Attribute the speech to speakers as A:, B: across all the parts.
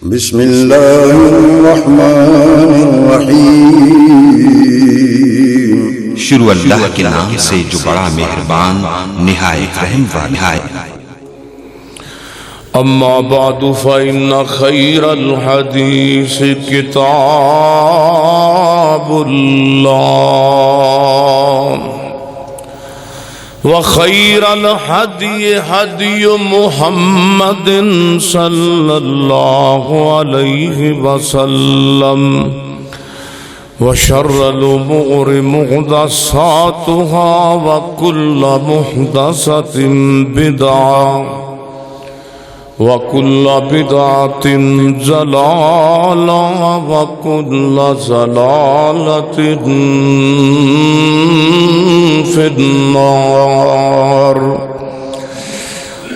A: بسم اللہ الرحمن الرحیم
B: شروع اللہ کے نام سے جو بڑا مہربان نہایت رحم والا ہے۔
C: اما بعد فإن خیر الحدیث کتاب اللہ وخیر الحدی حدی محمد صلی اللہ علیہ وسلم وشر الامور محدثاتها وكل محدثة بدعة وكل بدعة ضلالة وكل ضلالة في النار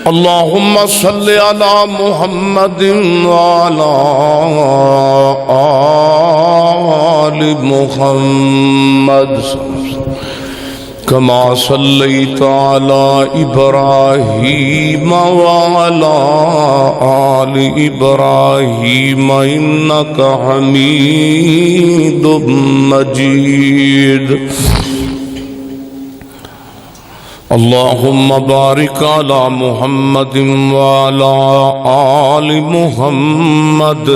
C: اللهم صل على محمد وعلى آل محمد كما صليت على إبراهيم وعلى آل إبراهيم إنك حميد مجيد اللهم بارك على محمد وعلى آل محمد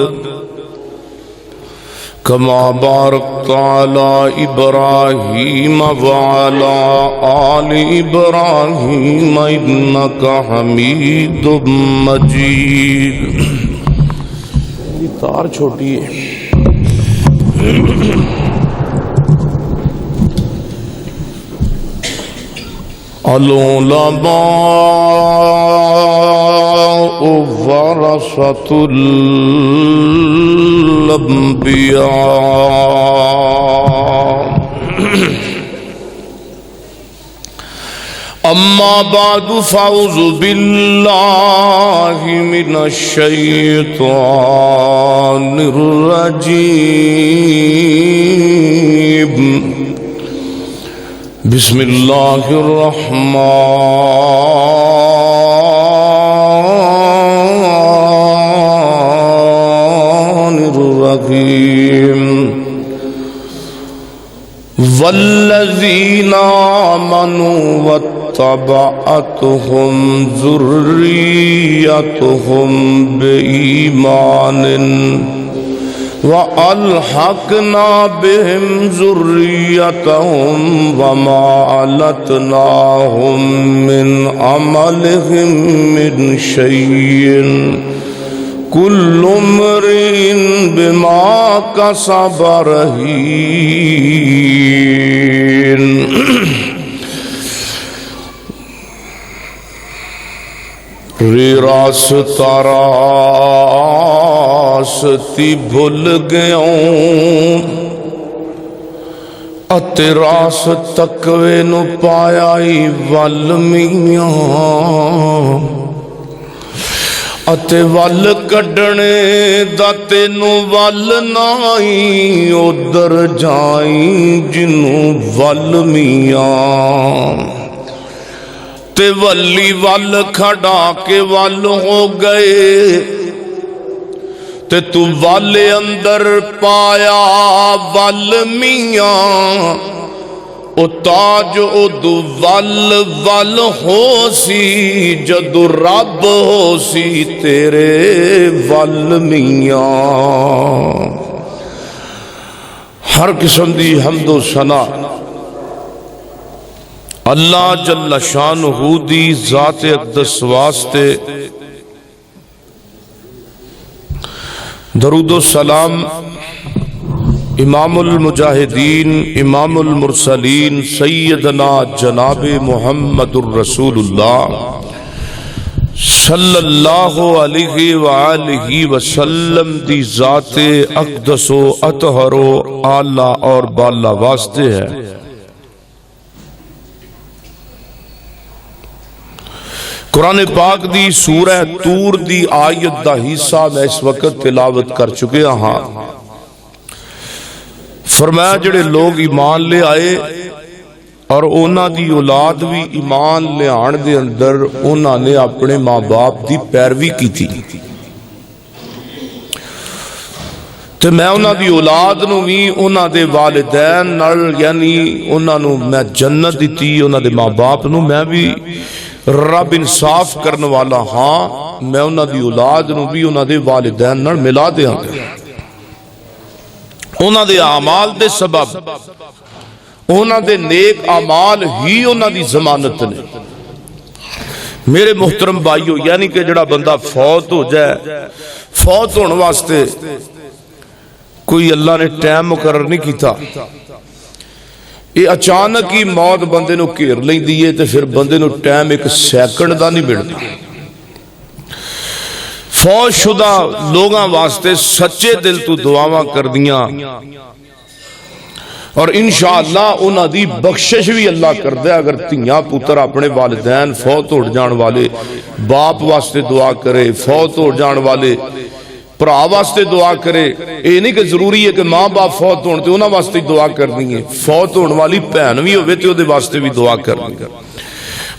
C: كما باركت على إبراهيم وعلى آل إبراهيم إنك حميد مجيد یہ تار چھوٹی ہے العلماء ورثة الأنبياء أما بعد فأعوذ بالله من الشيطان الرجيم بسم الله الرحمن الرحيم والذين آمنوا واتبعتهم ذريتهم بإيمان وَأَلْحَقْنَا بِهِمْ ذُرِّيَّتَهُمْ وَمَا أَلَتْنَاهُمْ مِنْ عَمَلِهِمْ مِنْ شَيْءٍ كُلُّ امْرِئٍ بِمَا كَسَبَ رَهِينٌ راستی بھول گیا اتے راس تقوی نو پایا ول میاں اتے ول کڈنے دا تینو ول نائی ادھر جائی جنوں ول میاں تے ولی ول کھڑا کے ول ہو گئے تے تو ول اندر پایا ول میاں او تاج او دو ول ول ہو سی جدو رب ہو سی تیرے ول میاں ہر قسم دی حمد و ثنا اللہ جل شانہ دی ذات اقدس واسطے درود و سلام امام المجاہدین امام المرسلین سیدنا جناب محمد الرسول اللہ صلی اللہ علیہ وآلہ وسلم دی ذات اقدس و اطہر و اعلیٰ اور بالا واسطے ہے۔ قرآن پاک دی سورہ طور دی آیت دا حصہ میں اس وقت تلاوت کر چکے ہاں۔ فرمایا جڑے لوگ ایمان لے آئے اور اونا دی اولاد بھی ایمان لے آن دے اندر اونا نے اپنے ماں باپ دی پیروی کی تھی، تے میں انہاں دی اولاد نو بھی انہاں دے والدین نال یعنی انہاں نو میں جنت دیتی، انہاں دے ماں باپ نو میں بھی رب انصاف کرنے والا ہاں، میں انہاں دی اولاد نو بھی انہاں دے والدین نال ملا دیاں گا۔ انہاں دے اعمال دے سبب، انہاں دے نیک اعمال ہی انہاں دی ضمانت نے۔ میرے محترم بھائیو، یعنی کہ جڑا بندہ فوت ہو جائے، فوت ہونے واسطے کوئی اللہ نے ٹائم مقرر نہیں کیتا، یہ اچانک ہی موت بندے نو گھیر لیندی ہے تے پھر بندے نو ٹائم ایک سیکنڈ دا نہیں ملتا۔ فوت شدہ لوگاں واسطے سچے دل تو دعاواں کر دیاں اور انشاءاللہ انہاں دی بخشش بھی اللہ کر دے۔ اگر تیاں پتر اپنے والدین فوت ہو جان والے باپ واسطے دعا کرے، فوت ہو جان والے پرا واسطے دعا کرے، یہ نہیں کہ ضروری ہے کہ ماں باپ فوت ہون تے انہاں واسطے دعا کرنی ہے، فوت ہون والی بہن بھی ہوئے تے او دے واسطے بھی دعا کرنی ہے،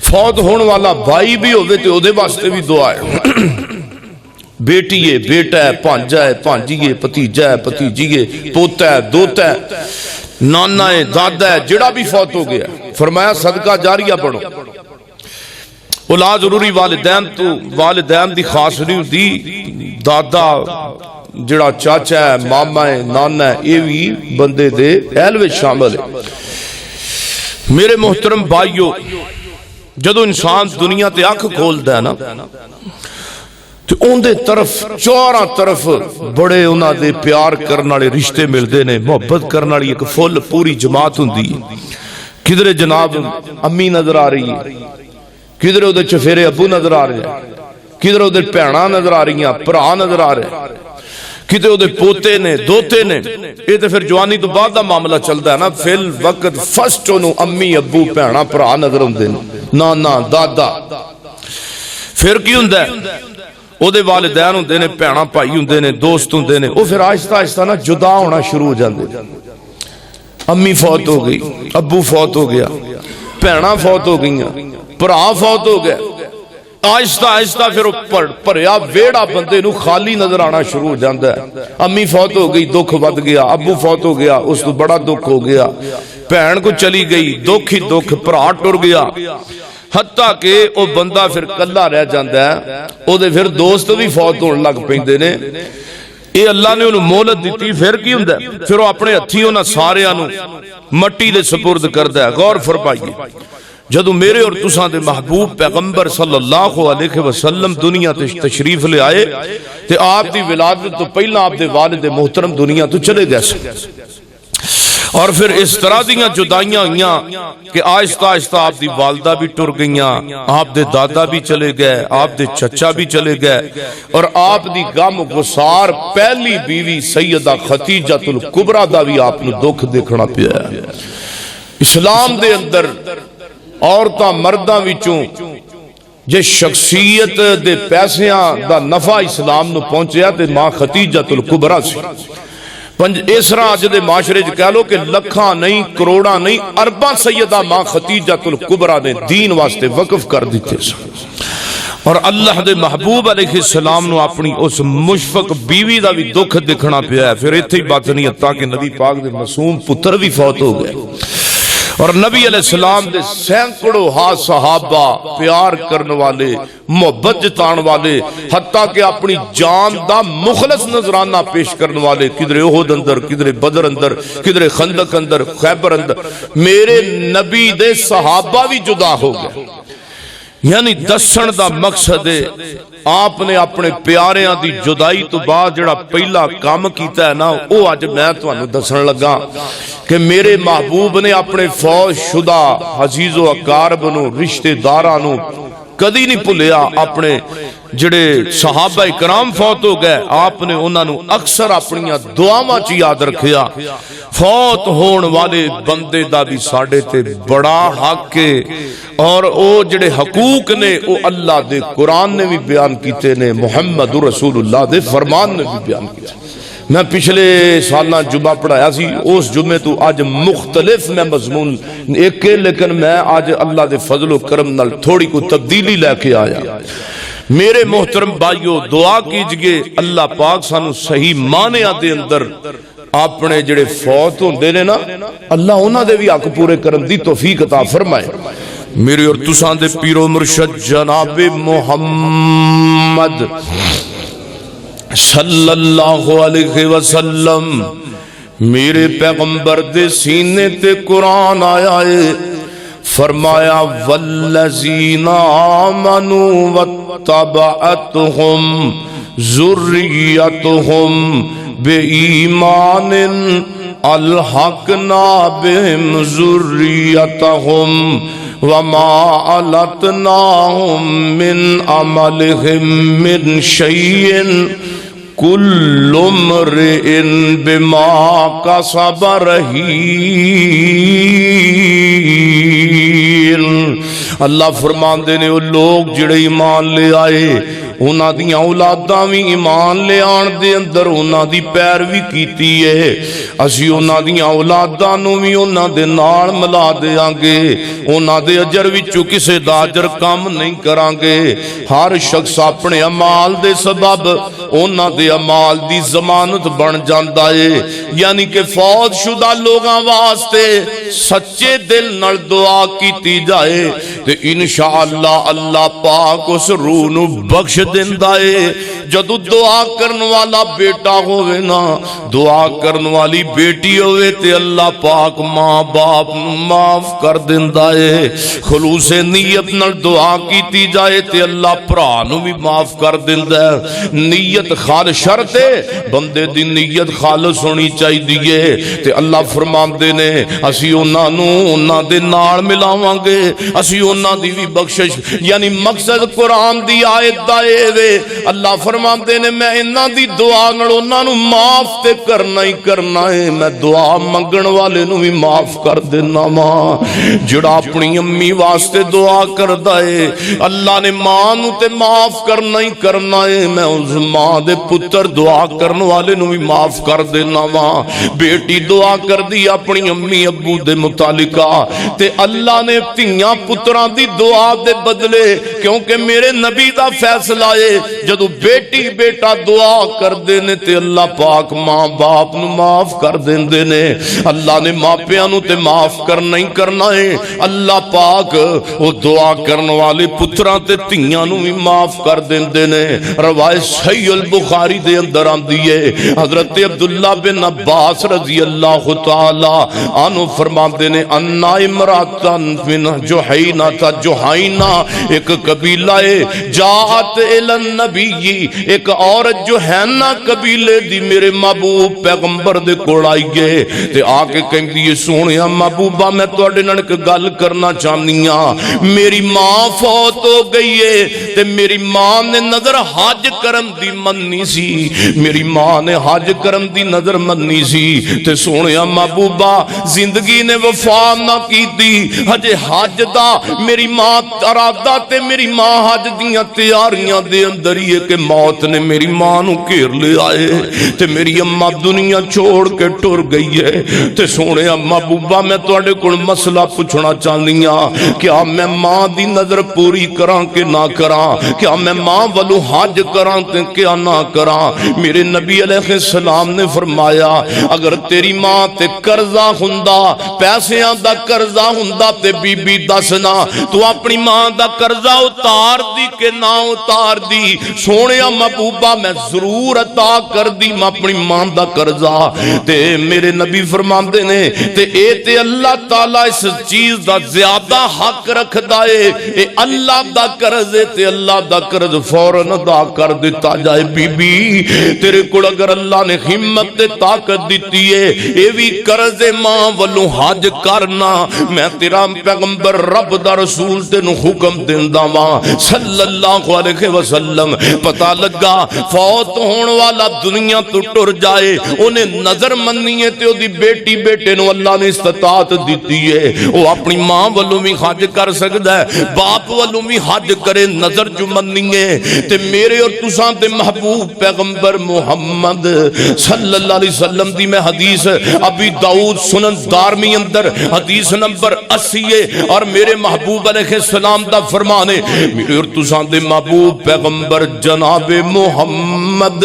C: فوت ہون والا بھائی بھی ہوئے تے او دے واسطے بھی دعا ہے۔ بیٹی ہے، بیٹا ہے، پانجا ہے، پانجی ہے، پتیجا ہے، پتیجی ہے، پوتا ہے، دوتا ہے، نانا ہے، دادا ہے، جڑا بھی فوت ہو گیا، فرمایا صدقہ جاریہ پڑھو۔ اولاد ضروری والدین دی خاص نہیں ہوتی، دادا جڑا چاچا ہے، ماما ہے، نانا ہے، یہ بھی بندے دے اہل وچ شامل ہے۔ میرے محترم بھائیو، جدو انسان دنیا تے اکھ کھولدا ہے نا تو ان دے طرف چوراں طرف بڑے انہاں دے پیار کرن والے رشتے ملدے نے، محبت کرن والی ایک فل پوری جماعت ہوندی ہے۔ کدھر جناب امی نظر آ رہی ہے، کدھر ادھر چفیرے ابو نظر آ رہے ہیں، کدھر ادھر بھیناں نظر آ رہی ہیں، بھرا نظر آ رہے ہیں، کدھر ادھر پوتے نے، دوتے نے۔ یہ تو پھر جوانی تو بعد دا معاملہ چلتا ہے نا، فی الوقت فرسٹ انہوں امی ابو بھیناں بھرا نظر ہوندے نے، نانا دادا۔ پھر کی ہوندا ہے، او دے والدین ہوندے نے، بھیناں بھائی ہوندے نے، دوست ہوندے نے، او پھر آہستہ آہستہ نا جدا ہونا شروع ہو جاندے۔ امی فوت ہو گئی، ابو فوت ہو گیا، بھیناں فوت ہو گئیاں، بھرا فوت ہو گئے، آہستہ آہستہ پھر بھریا ویڑا بندے نو خالی نظر آنا شروع ہو جاتا ہے۔ امی فوت ہو گئی، دکھ ود گیا، ابو فوت ہو گیا، اس تو بڑا دکھ ہو گیا، بہن کو چلی گئی، دکھ ہی دکھ، بھرا ٹر گیا، حتیٰ کہ وہ بندہ پھر کلا رہ جاتا ہے، او دے پھر دوست بھی فوت ہونے لگ پیندے نے۔ یہ اللہ نے انہوں مہلت دیتی، پھر کی ہوندا ہے، پھر وہ اپنے ہتھی انہاں ساریاں نو مٹی دے سپرد کردا ہے۔ غور فرمائیے، جدو میرے اور تساں دے محبوب پیغمبر صلی اللہ علیہ وسلم دنیا تے تشریف لے آئے تے آپ دی ولادت تو پہلا آپ دے والد محترم دنیا تو چلے گئے، اور پھر اس طرح دیاں جدائیاں ہوئیاں کہ آہستہ آہستہ آپ دی والدہ بھی ٹر گئیاں، آپ دے دادا بھی چلے گئے، آپ دے چچا بھی چلے گئے، اور آپ دی غم گسار پہلی بیوی سیدہ خدیجہ الکبریٰ دا بھی آپ نے دکھ دیکھنا پیا ہے۔ اسلام دے اندر عورتاں مرداں وچوں جے شخصیت دے پیسیاں دا نفع اسلام نو پہنچیا تے ماں خدیجہ الکبریٰ سی۔ اس طرح اج دے معاشرے چ کہہ لو کہ لکھاں نہیں، کروڑاں نہیں، ارباں سیدہ ماں خدیجہ الکبریٰ نے دین واسطے وقف کر دیتے سن، اور اللہ دے محبوب علیہ السلام نو اپنی اس مشفق بیوی دا بھی دکھ دکھنا پیا ہے۔ پھر ایتھے ہی بات نہیں ہے کہ نبی پاک دے معصوم پتر بھی فوت ہو گئے، اور نبی علیہ السلام دے سینکڑوں ہاں صحابہ پیار کرنے والے، محبت جتان والے، حتیٰ کہ اپنی جان دا مخلص نظرانہ پیش کرنے والے، کدھر احد اندر، کدھر بدر اندر، کدھر خندق اندر، خیبر اندر، میرے نبی دے صحابہ بھی جدا ہو گئے۔ یعنی دسن دا مقصد ہے آپ نے اپنے پیاریاں دی جدائی تو بعد جڑا پہلا کام کیتا ہے نا، وہ آج میں تمہیں دسن لگا کہ میرے محبوب نے اپنے فوت شدہ عزیز و اقارب نو، رشتہ داراں نو کدی نہیں بھولیا۔ اپنے جڑے صحابہ کرام فوت ہو گئے، آپ نے انہاں نو اکثر اپنی دعاواں چ یاد رکھیا۔ فوت ہون والے بندے دا بھی ساڈے تے بڑا حق ہے، اور او جڑے حقوق نے او اللہ دے قرآن نے بھی بیان کیتے نے، محمد رسول اللہ دے فرمان نے بھی بیان کیتے۔ میں پچھلے سالہ جمعہ پڑھایا سی، اس جمعے تو آج مختلف میں مضمون ایک ہے، لیکن میں آج اللہ دے فضل و کرم نال تھوڑی کو تبدیلی لے کے آیا۔ میرے محترم بھائیو دعا کیجئے اللہ پاک سانو صحیح معنیاں دے اندر اپنے جڑے فوت ہوندے نے نا اللہ انہاں دے بھی حق پورے کرن دی توفیق عطا فرمائے۔ میرے اور تساں دے پیر و مرشد جناب محمد صلی اللہ علیہ وسلم میرے پیغمبر دے سینے تے قرآن آیا ہے، فرمایا والذین آمنوا واتبعتهم ذریتهم بإیمان الحقنا بهم ذریتهم وما علتناهم من عملهم من شيء کل امرئ بما کسب رہین۔ اللہ فرماندے نے وہ لوگ جڑے ایمان لے آئے انہاں دی اولاداں بھی ایمان لے آن دے اندر انہاں دی پیروی کیتی ہے، اسی انہاں دی اولاداں نو بھی انہاں دے نال ملا دیاں گے، انہاں دے اجر وچوں کسے دا اجر کم نہیں کران گے۔ ہر شخص اپنے اعمال دے سبب انہاں دے اعمال دی ضمانت بن جاندا ہے، یعنی کہ فوت شدہ لوگاں واسطے سچے دل نال دعا کیتی جائے تے انشاءاللہ اللہ پاک اس روح نو بخش دیندا ہے۔ جدو دعا کرن والا بیٹا ہوئے نا دعا کرن والی بیٹی ہوئے تے اللہ پاک ماں باپ نو معاف کر دیندا ہے۔ خلوص نیت نال دعا کیتی جائے تے اللہ بھرا نو بھی معاف کر دیندا ہے۔ نیت خالص شرط ہے، بندے دی نیت خالص ہونی چاہیے تے اللہ فرماندے نے اسی انہاں نو انہاں دے نال ملاواں گے، اسی انہاں دی بھی بخشش، یعنی مقصد قرآن دی آیت دا اے وے اللہ فرماندے نے میں انہاں دی دعا نال انہاں نو معاف تے کرنا ہی کرنا ہے، میں دعا منگن والے نو بھی معاف کر دینا ماں۔ جڑا اپنی امی واسطے دعا کردا ہے اللہ نے ماں نو تے معاف کرنا ہی کرنا ہے، میں اس ماں دے پتر دعا کرن والے نو بھی معاف کر دینا ماں۔ بیٹی دعا کر دی اپنی امی ابو دے متعلقہ تے اللہ نے تیاں پتراں دی دعا دے بدلے، کیونکہ میرے نبی دا فیصلہ ہے جدو بیٹی بیٹا دعا کر دینے تے اللہ پاک ماں باپ نو معاف کر دیندے نے۔ اللہ نے ماں پیاں نو تے معاف کرنا ہی کرنا ہے، اللہ پاک وہ دعا کرن والے پتراں تے تیاں نو بھی معاف کر دیندے نے۔ روایت صحیح البخاری دے اندر آندی ہے، حضرت عبداللہ بن عباس رضی اللہ تعالی عنہ فرماندے نے انا امراتن من جوحینہ تھا، جوحینہ ایک قبیلہ ہے، جاعت الی النبی ایک عورت جوحینہ قبیلے دی میرے محبوب پیغمبر دے کوڑ آئی گئے تے آکے کہیں دی سونیا محبوبہ میں توڑے نڑ کے گل کرنا چاہنیاں، میری ماں فوت ہو گئی ہے تے میری ماں نے نظر حج کرن دی مننی سی، میری ماں نے حج کرن دی نظر مننی سی تے سونیا محبوبہ زندگی نے وفا نہ کی دی، حج دا میری ماں ارادہ تے میری ماں حج دیاں تیاریاں دے اندر ہی ہے کہ موت نے میری ماں نو گھیر لے آئے تے میری اماں دنیا چھوڑ کے ٹر گئی ہے تے سونے اماں بوبا میں تواڈے کول مسئلہ پوچھنا چاہنیاں، کیا میں ماں دی نظر پوری کراں کہ نہ کراں، کیا میں ماں والو حج کراں تے کیا نہ کراں؟ میرے نبی علیہ السلام نے فرمایا اگر تیری ماں تے قرضہ ہوندا، پیسیاں دا قرضہ ہوندا تے بی بی دسنا تو اپنی ماں دا قرضہ اتار دی کہ نہ اتار دی؟ سونے محبوبہ میں ضرور عطا کر دی میں اپنی ماں دا قرضہ۔ تے میرے نبی فرماندے نے تے اے تے اللہ تعالیٰ اس چیز دا زیادہ حق رکھ دائے، اے اللہ دا قرض ہے تے اللہ دا قرض فوراً ادا کر دیتا جائے۔ بی بی تیرے کو اگر اللہ نے ہمت تے طاقت دیتی ہے اے بھی قرض ماں والو حج کرنا، میں تیرا پیغمبر رب دا رسول تینو حکم دیندا واں صلی اللہ علیہ وسلم، پتہ لگا فوت ہون والا دنیا تو ٹر جائے انہیں نظر مننی ہے تے او دی بیٹی بیٹے نو اللہ نے استطاعت دیتی ہے وہ اپنی ماں والوں بھی حج کر سکتا ہے باپ والوں بھی حج کرے نظر جو مننی ہے تے میرے اور تساں تے محبوب پیغمبر محمد صلی اللہ علیہ وسلم دی میں حدیث ابی داؤد سنن دارمی اندر حدیث نمبر 80 ہے اور میرے محبوب علیہ السلام دا فرمان ہے میرے اور تساں دے محبوب پیغمبر جناب محمد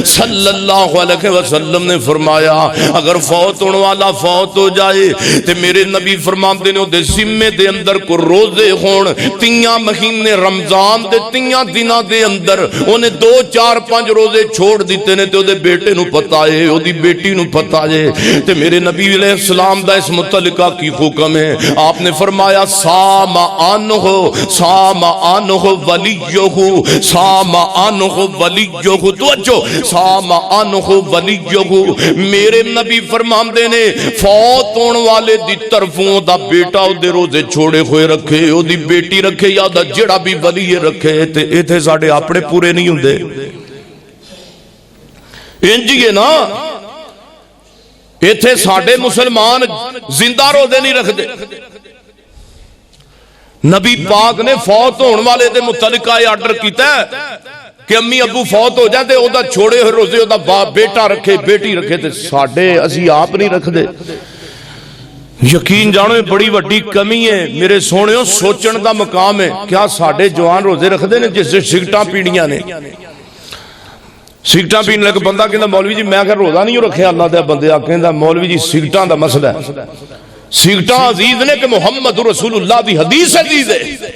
C: صلی اللہ علیہ وسلم نے فرمایا اگر فوت ہونے والا فوت ہو جائے تے میرے نبی فرماندے نے دے ذمے دے اندر کو روزے ہون 3 مہینے رمضان دے 3 دناں دے اندر انہیں 2 4 5 روزے چھوڑ دیتے نے تے او دے بیٹے نو پتا ہے او دی بیٹی نو پتا ہے تے میرے نبی علیہ السلام دا اس متعلقہ کی حکم ہے آپ نے فرمایا سام عنہ ولیہ سام عنہ ولیہ توجہ سام عنہ ولیہ میرے نبی فرماندے نے فوت ہون والے دی طرفوں دا بیٹا او دے روزے چھوڑے ہوئے رکھے او دی بیٹی رکھے یا دا جڑا بھی ولی رکھے تے ایتھے ساڈے اپنے پورے نہیں ہوندے انجیے نا ایتھے ساڈے مسلمان زندہ روزے نہیں رکھ دے نبی پاک نے فوت ہون والے دے متعلقہ آرڈر کیتا ہے کہ امی ابو فوت ہو جاتے او دا چھوڑے ہوئے روزے او دا باپ بیٹا رکھے بیٹی رکھے تے ساڈے اسی آپ نہیں رکھ دے یقین جانو یہ بڑی وڈی کمی ہے میرے سونےوں سوچن دا مقام ہے کیا ساڈے جوان روزے رکھ دے نے جس سے سگٹاں پیڑیاں نے سگٹاں پینے لگے بندہ کہندا مولوی جی میں اگر روزہ نہیں رکھے اللہ دے بندے آ کہندا مولوی جی سگٹاں دا مسئلہ ہے سگٹاں عزیز نے کہ محمد رسول اللہ دی حدیث عزیز ہے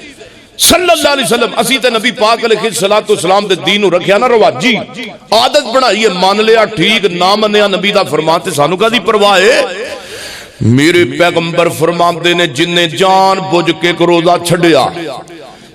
C: صلی اللہ علیہ وسلم اسی تے نبی پاک علیہ السلام دے دین رکھیا نا رواجی عادت بنائی ہے مان لیا ٹھیک نہ منیا نبی دا فرمان تے سانو کدی پرواہ ہے میرے پیغمبر فرماندے نے جن نے جان بوجھ کے روزہ چھڈیا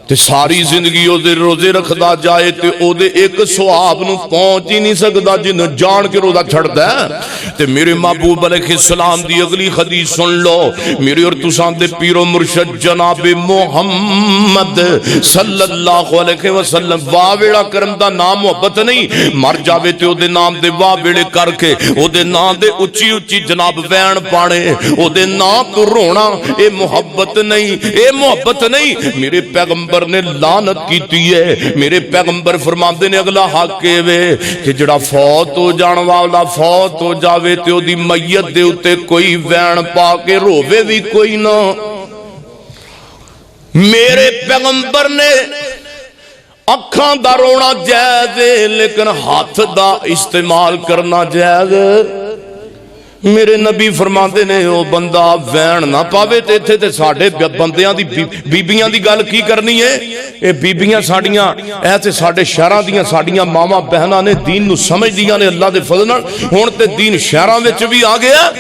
C: تے ساری زندگی او دے روزے رکھدا جائے تے او دے ایک ثواب نو پہنچ ہی نہیں سکدا جن جان کے روزہ چھڑدا ہے تے میرے محبوب علیہ السلام دی اگلی حدیث سن لو میرے اور تساں دے پیر و مرشد جناب محمد صلی اللہ علیہ وسلم واہ ویڑا کرن دا نام محبت نہیں مر جاوے تے او دے نام دے واہ ویڑے کر کے او دے نام دے اچھی اچھی جناب وین پانے او دے نام تو رونا اے محبت نہیں میرے پیغمبر نے لعنت کیتی ہے میرے پیغمبر فرماندے نے اگلا حق وے کہ جڑا فوت ہو جان والا فوت ہو جاوے تے او دی میت دے اوتے کوئی وین پا کے رووے بھی کوئی نہ میرے پیغمبر نے اکھاں دا رونا جائز ہے لیکن ہاتھ دا استعمال کرنا جائز میرے نبی فرماندے نے او بندہ وین نہ پاوے تے ایتھے تے ساڈے بندیاں دی بیبییاں دی گل کی کرنی ہے اے بیبییاں ساڈیاں اے تے ساڈے شہراں دیاں ساڈیاں ماواں بہناں نے دین نو سمجھدیاں نے اللہ دے فضل نال ہن تے دین شہراں وچ بھی آ گیا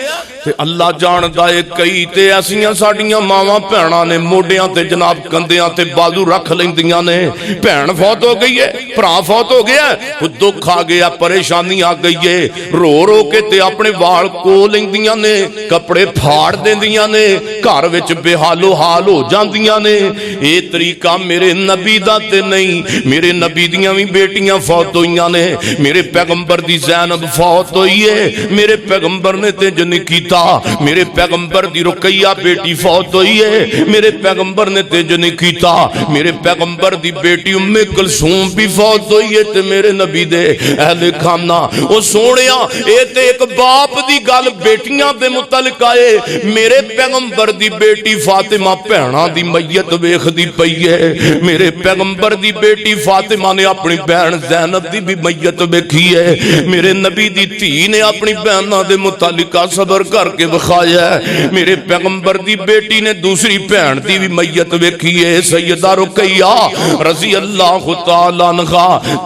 C: تے اللہ جاندا اے کئی تے ایسیاں ساڈیاں ماواں بہناں نے موڈیاں تے جناب کندیاں تے بازو رکھ لیندیاں نے بہن فوت ہو گئی ہے بھرا فوت ہو گیا ہے دکھ آ گیا پریشانی آ گئی ہے رو رو کے تے اپنے وال کو لیندیاں نے کپڑے پھاڑ دیندیاں نے گھر وچ بے حالو حال ہو جاندیاں نے اے طریقہ میرے نبی دا تے نہیں میرے نبی دیاں بھی بیٹیاں فوت ہوئیاں نے میرے پیغمبر دی زینب فوت ہوئی ہے میرے پیغمبر نے تے جن کیتا میرے پیغمبر دی رقیہ بیٹی فوت ہوئی ہے میرے پیغمبر نے تیج نہیں کیتا میرے پیغمبر دی بیٹی ام کلثوم بھی فوت ہوئی ہے تے میرے نبی دے اہل خانہ او سونیا اے تے ایک باپ دی گل بیٹیاں دے متعلق آئے میرے پیغمبر دی بیٹی فاطمہ بہناں دی میت ویکھدی پئی ہے میرے پیغمبر دی بیٹی فاطمہ نے اپنی بہن زینب دی بھی میت ویکھی ہے میرے نبی دی دھی نے اپنی بہناں دے متعلق صبر کر کے بخایا ہے میرے پیغمبر دی بیٹی نے دوسری بہن دی بھی میت ویکھی ہے سیدہ رقیہ رضی اللہ تعالیٰ عنہا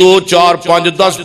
C: 2 4 5 10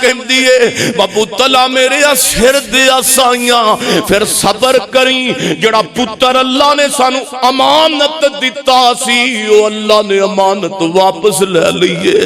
C: کہندی ہے بابو تلا میرے سر دیا سائیاں پھر صبر کریں جڑا پتر اللہ نے سانو امانت دیتا سی او اللہ نے امانت واپس لے لیے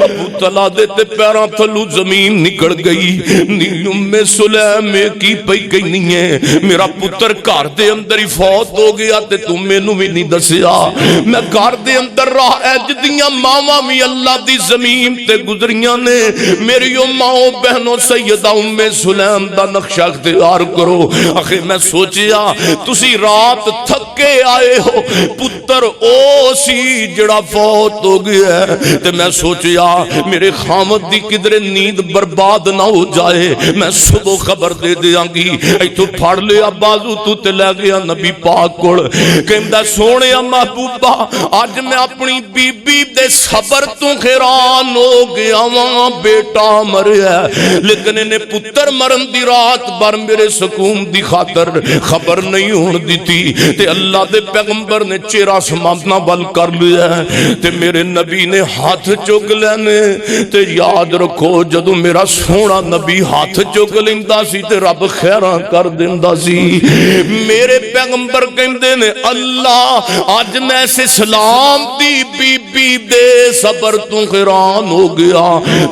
C: ابو تلا دے تے پیراں تھلو زمین نکل گئی نی ام سلیم کی پئی کہنی ہے میرا پتر گھر دے اندر ہی فوت ہو گیا تے تم مینوں بھی نہیں دسیا میں گھر دے اندر راہ اج دیاں ماواں بھی اللہ دی زمین تے گزریاں نے میری ماں بہنوں سیدہ ام سلیم دا نقشہ اختیار کرو آخر میں سوچیا تسی رات تھکے آئے ہو پتر او سی جڑا فوت ہو گیا ہے تے میں سوچیا میرے خامد دی کدھر نیند برباد نہ ہو جائے میں صبح خبر دے دیاں گی ایتھوں پھڑ لیا بازو تو تے لے گیا نبی پاک کول کہندا سونے محبوبہ اج میں اپنی بی بی دے صبر تو حیران ہو گیا واں بیٹا مریا لیکن انہیں پتر مرن دی رات بھر میرے سکون دی خاطر خبر نہیں ہون دیتی تے اللہ دے پیغمبر نے چہرہ سمانا بل کر لیا تے میرے نبی نے ہاتھ چک لینے تے یاد رکھو جدو میرا سونا نبی ہاتھ چک لیندا سی تے رب خیراں کر دیندا سی میرے پیغمبر کہندے نے اللہ اج میں اس اسلام دی بی بی دے صبر تو حیران ہو گیا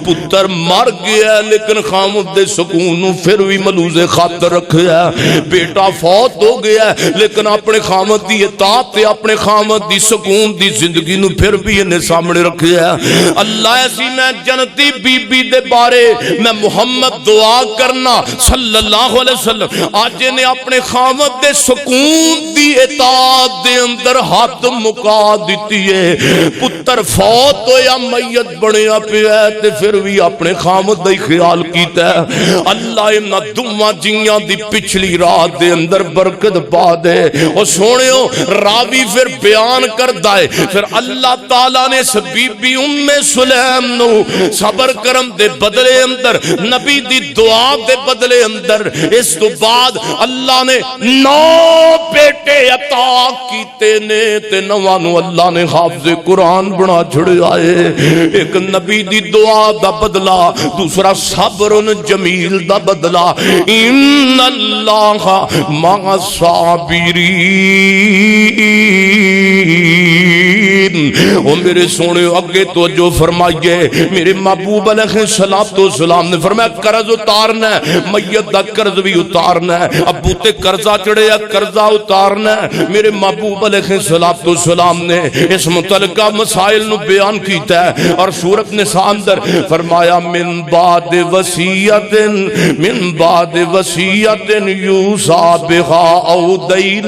C: پتر مر گیا لیکن خامد دے سکون نو پھر بھی ملوز خاطر رکھیا بیٹا فوت ہو گیا لیکن اپنے خامد دی اطاعت تے اپنے خامد دی سکون دی زندگی نو پھر بھی انہیں سامنے رکھیا اللہ ایسی میں جنتی بی بی دے بارے میں محمد دعا کرنا صلی اللہ علیہ وسلم آج انہیں اپنے خامد دے سکون دی اطاعت دے اندر ہاتھ مکا دیتی ہے پتر فوت ہو یا میت بنیا پیا تے پھر بھی اپنے خامد دی خیال کیتا ہے اللہ انہاں دوواں جیاں دی پچھلی رات دے اندر برکت پا دے اور سونےو راوی پھر بیان کردا ہے پھر اللہ تعالیٰ نے اس بی بی ام سلیم نو صبر کرم دے بدلے اندر نبی دی دعا دے بدلے اندر اس تو بعد اللہ نے 9 بیٹے عطا کیتے نے تے 9 نو اللہ نے حافظ قرآن بنا چھڑائے ایک نبی دی دعا دا بدلہ دوسرا صبر جمیل دا بدلہ ان اللہ مع الصابرین او میرے سونے اگے تو جو فرمائیے میرے محبوب علیہ السلام نے فرمایا قرض اتارنا ہے میت دا قرض بھی اتارنا ہے ابو تے قرضہ چڑھے یا قرضہ اتارنا ہے میرے محبوب علیہ السلام نے اس متعلقہ مسائل نو بیان کیتا ہے اور سورۃ نساء اندر فرمایا من بعد وصیت یوصی بها او دین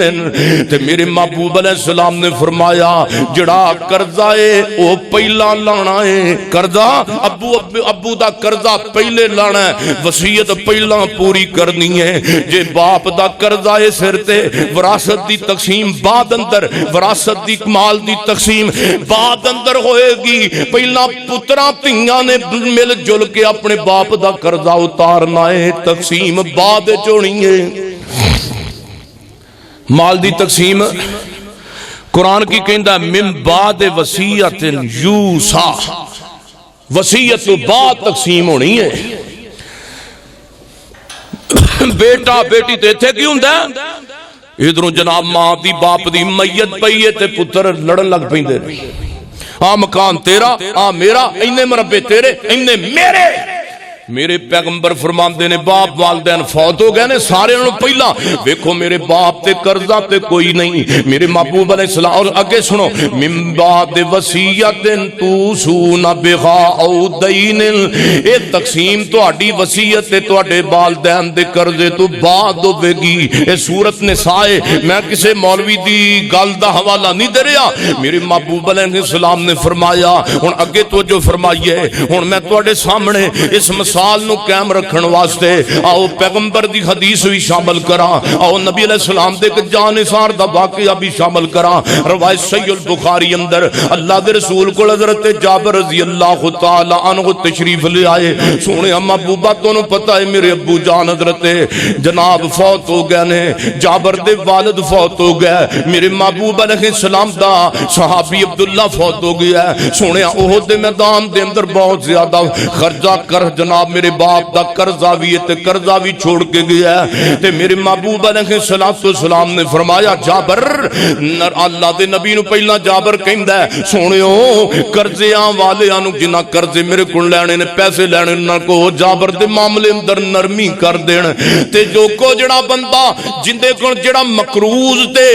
C: تے میرے محبوب علیہ السلام نے فرمایا جڑا قرضہ ہے او پہلا لانا ہے قرضہ ابو دا قرضہ پہلے لانا ہے وصیت پہلا پوری کرنی ہے جے باپ دا قرضہ ہے سر تے وراثت دی تقسیم بعد اندر وراثت دی مال دی تقسیم بعد اندر ہوئے گی پہلا پترا تیاں نے مل جل کے اپنے باپ دا قرضہ اتارنا ہے تقسیم بعد چونی ہے مال دی تقسیم قرآن کی کہندہ من بعد وصیت یوصی وصیت تو بعد تقسیم ہونی ہے بیٹا بیٹی تے تھے کیوں دے ادھروں جناب ماں دی باپ دی میت پئی ہے تے پتر لڑن لگ پیندے آ مکان تیرا آ میرا اینے مربے تیرے اینے میرے پیغمبر فرماندے نے باپ والدین فوت ہو گئے نے سارے انہوں پہلا ویکھو میرے باپ تے قرضہ تے کوئی نہیں میرے محبوب علیہ السلام اور اگے سنو من بعد وصیت توصون بها او دین اے تقسیم تہاڈی وصیت تے تہاڈے والدین دے قرضے تو بعد ہوے گی اے سورۃ نساء میں کسے مولوی دی گل دا حوالہ نہیں دے رہا میرے محبوب علیہ السلام نے فرمایا ہن اگے توجہ فرمائیے ہن میں تہاڈے سامنے اس مثال نو قائم رکھن واسطے آؤ پیغمبر دی حدیث بھی شامل کراں، آؤ نبی علیہ السلام دے ایک جانثار دا واقعہ بھی شامل کراں۔ روایت صحیح البخاری اندر اللہ دے رسول کو حضرت جابر رضی اللہ تعالی عنہ تشریف لے آئے۔ سونے محبوبہ تو پتہ ہے میرے ابو جان حضرت جناب فوت ہو گئے نے، جابر دے والد فوت ہو گئے، میرے محبوب علیہ السلام دا صحابی عبداللہ فوت ہو گیا ہے۔ سونے احد دے میدان دے اندر بہت زیادہ خرچہ کر جناب میرے باپ دا قرضہ بھی ہے تے قرضہ بھی چھوڑ کے گیا ہے تے میرے محبوب علیہ السلام نے فرمایا جابر، اللہ دے نبی نو پہلا جابر کہندا ہے سونیو قرضیاں والیاں نو جنہ قرضے میرے کول لینے نے پیسے لینے نہ کو جابر دے معاملے اندر نرمی کر دین تے جو کو جڑا بندہ جندے کول جڑا مقروض تے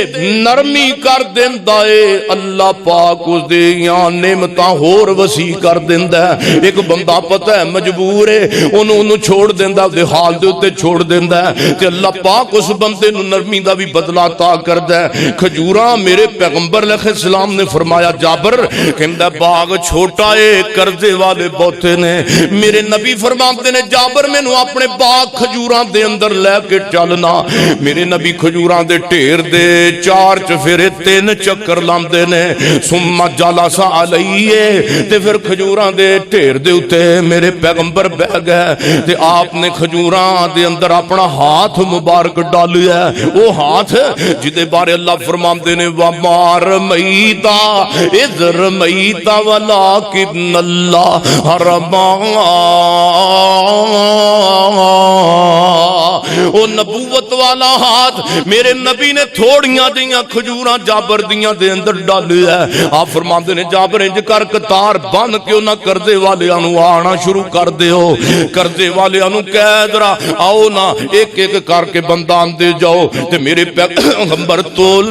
C: نرمی کر دیندا اے اللہ پاک اس دے یہاں نعمتاں ہور وسیع کر دیندا ہے۔ ایک بندہ پتہ ہے مجبور ہے انہوں چھوڑ دیندا دے حال دے اوتے چھوڑ دیندا ہے تے اللہ پاک اس بندے نو نرمی دا بھی بدلہ عطا کردا ہے۔ کھجوراں میرے پیغمبر علیہ السلام نے فرمایا جابر کہندا باغ چھوٹا ہے قرضے والے بہتے نے، میرے نبی فرماتے نے جابر مینوں اپنے باغ کھجوراں دے اندر لے کے چلنا۔ میرے نبی کھجوراں دے ڈھیر دے چار چفیرے 3 چکر لاندے نے، ثم جلس علیہ تے پھر کھجوراں دے ڈھیر دے اوتے میرے پیغمبر بیٹھ گئے تے آپ نے کھجوراں دے اندر اپنا ہاتھ مبارک ڈالیا ہے، وہ ہاتھ جدے بارے اللہ فرماندے نے وَمَا رَمَيْتَ إِذْ رَمَيْتَ وَلَٰكِنَّ اللَّهَ رَمَىٰ۔ وہ نبوت والا ہاتھ میرے نبی نے تھوڑیاں دیاں کھجوراں جابر دیاں دے اندر ڈالیا ہے۔ آپ فرماندے نے جابر انج کر قطار بن کے انہاں قرضے والیاں نو آنا شروع کر دیو، قرضے والیاں نو کہہ درا آؤ نا ایک ایک کر کے بندہ آندے جاؤ تے میرے پیغمبر تول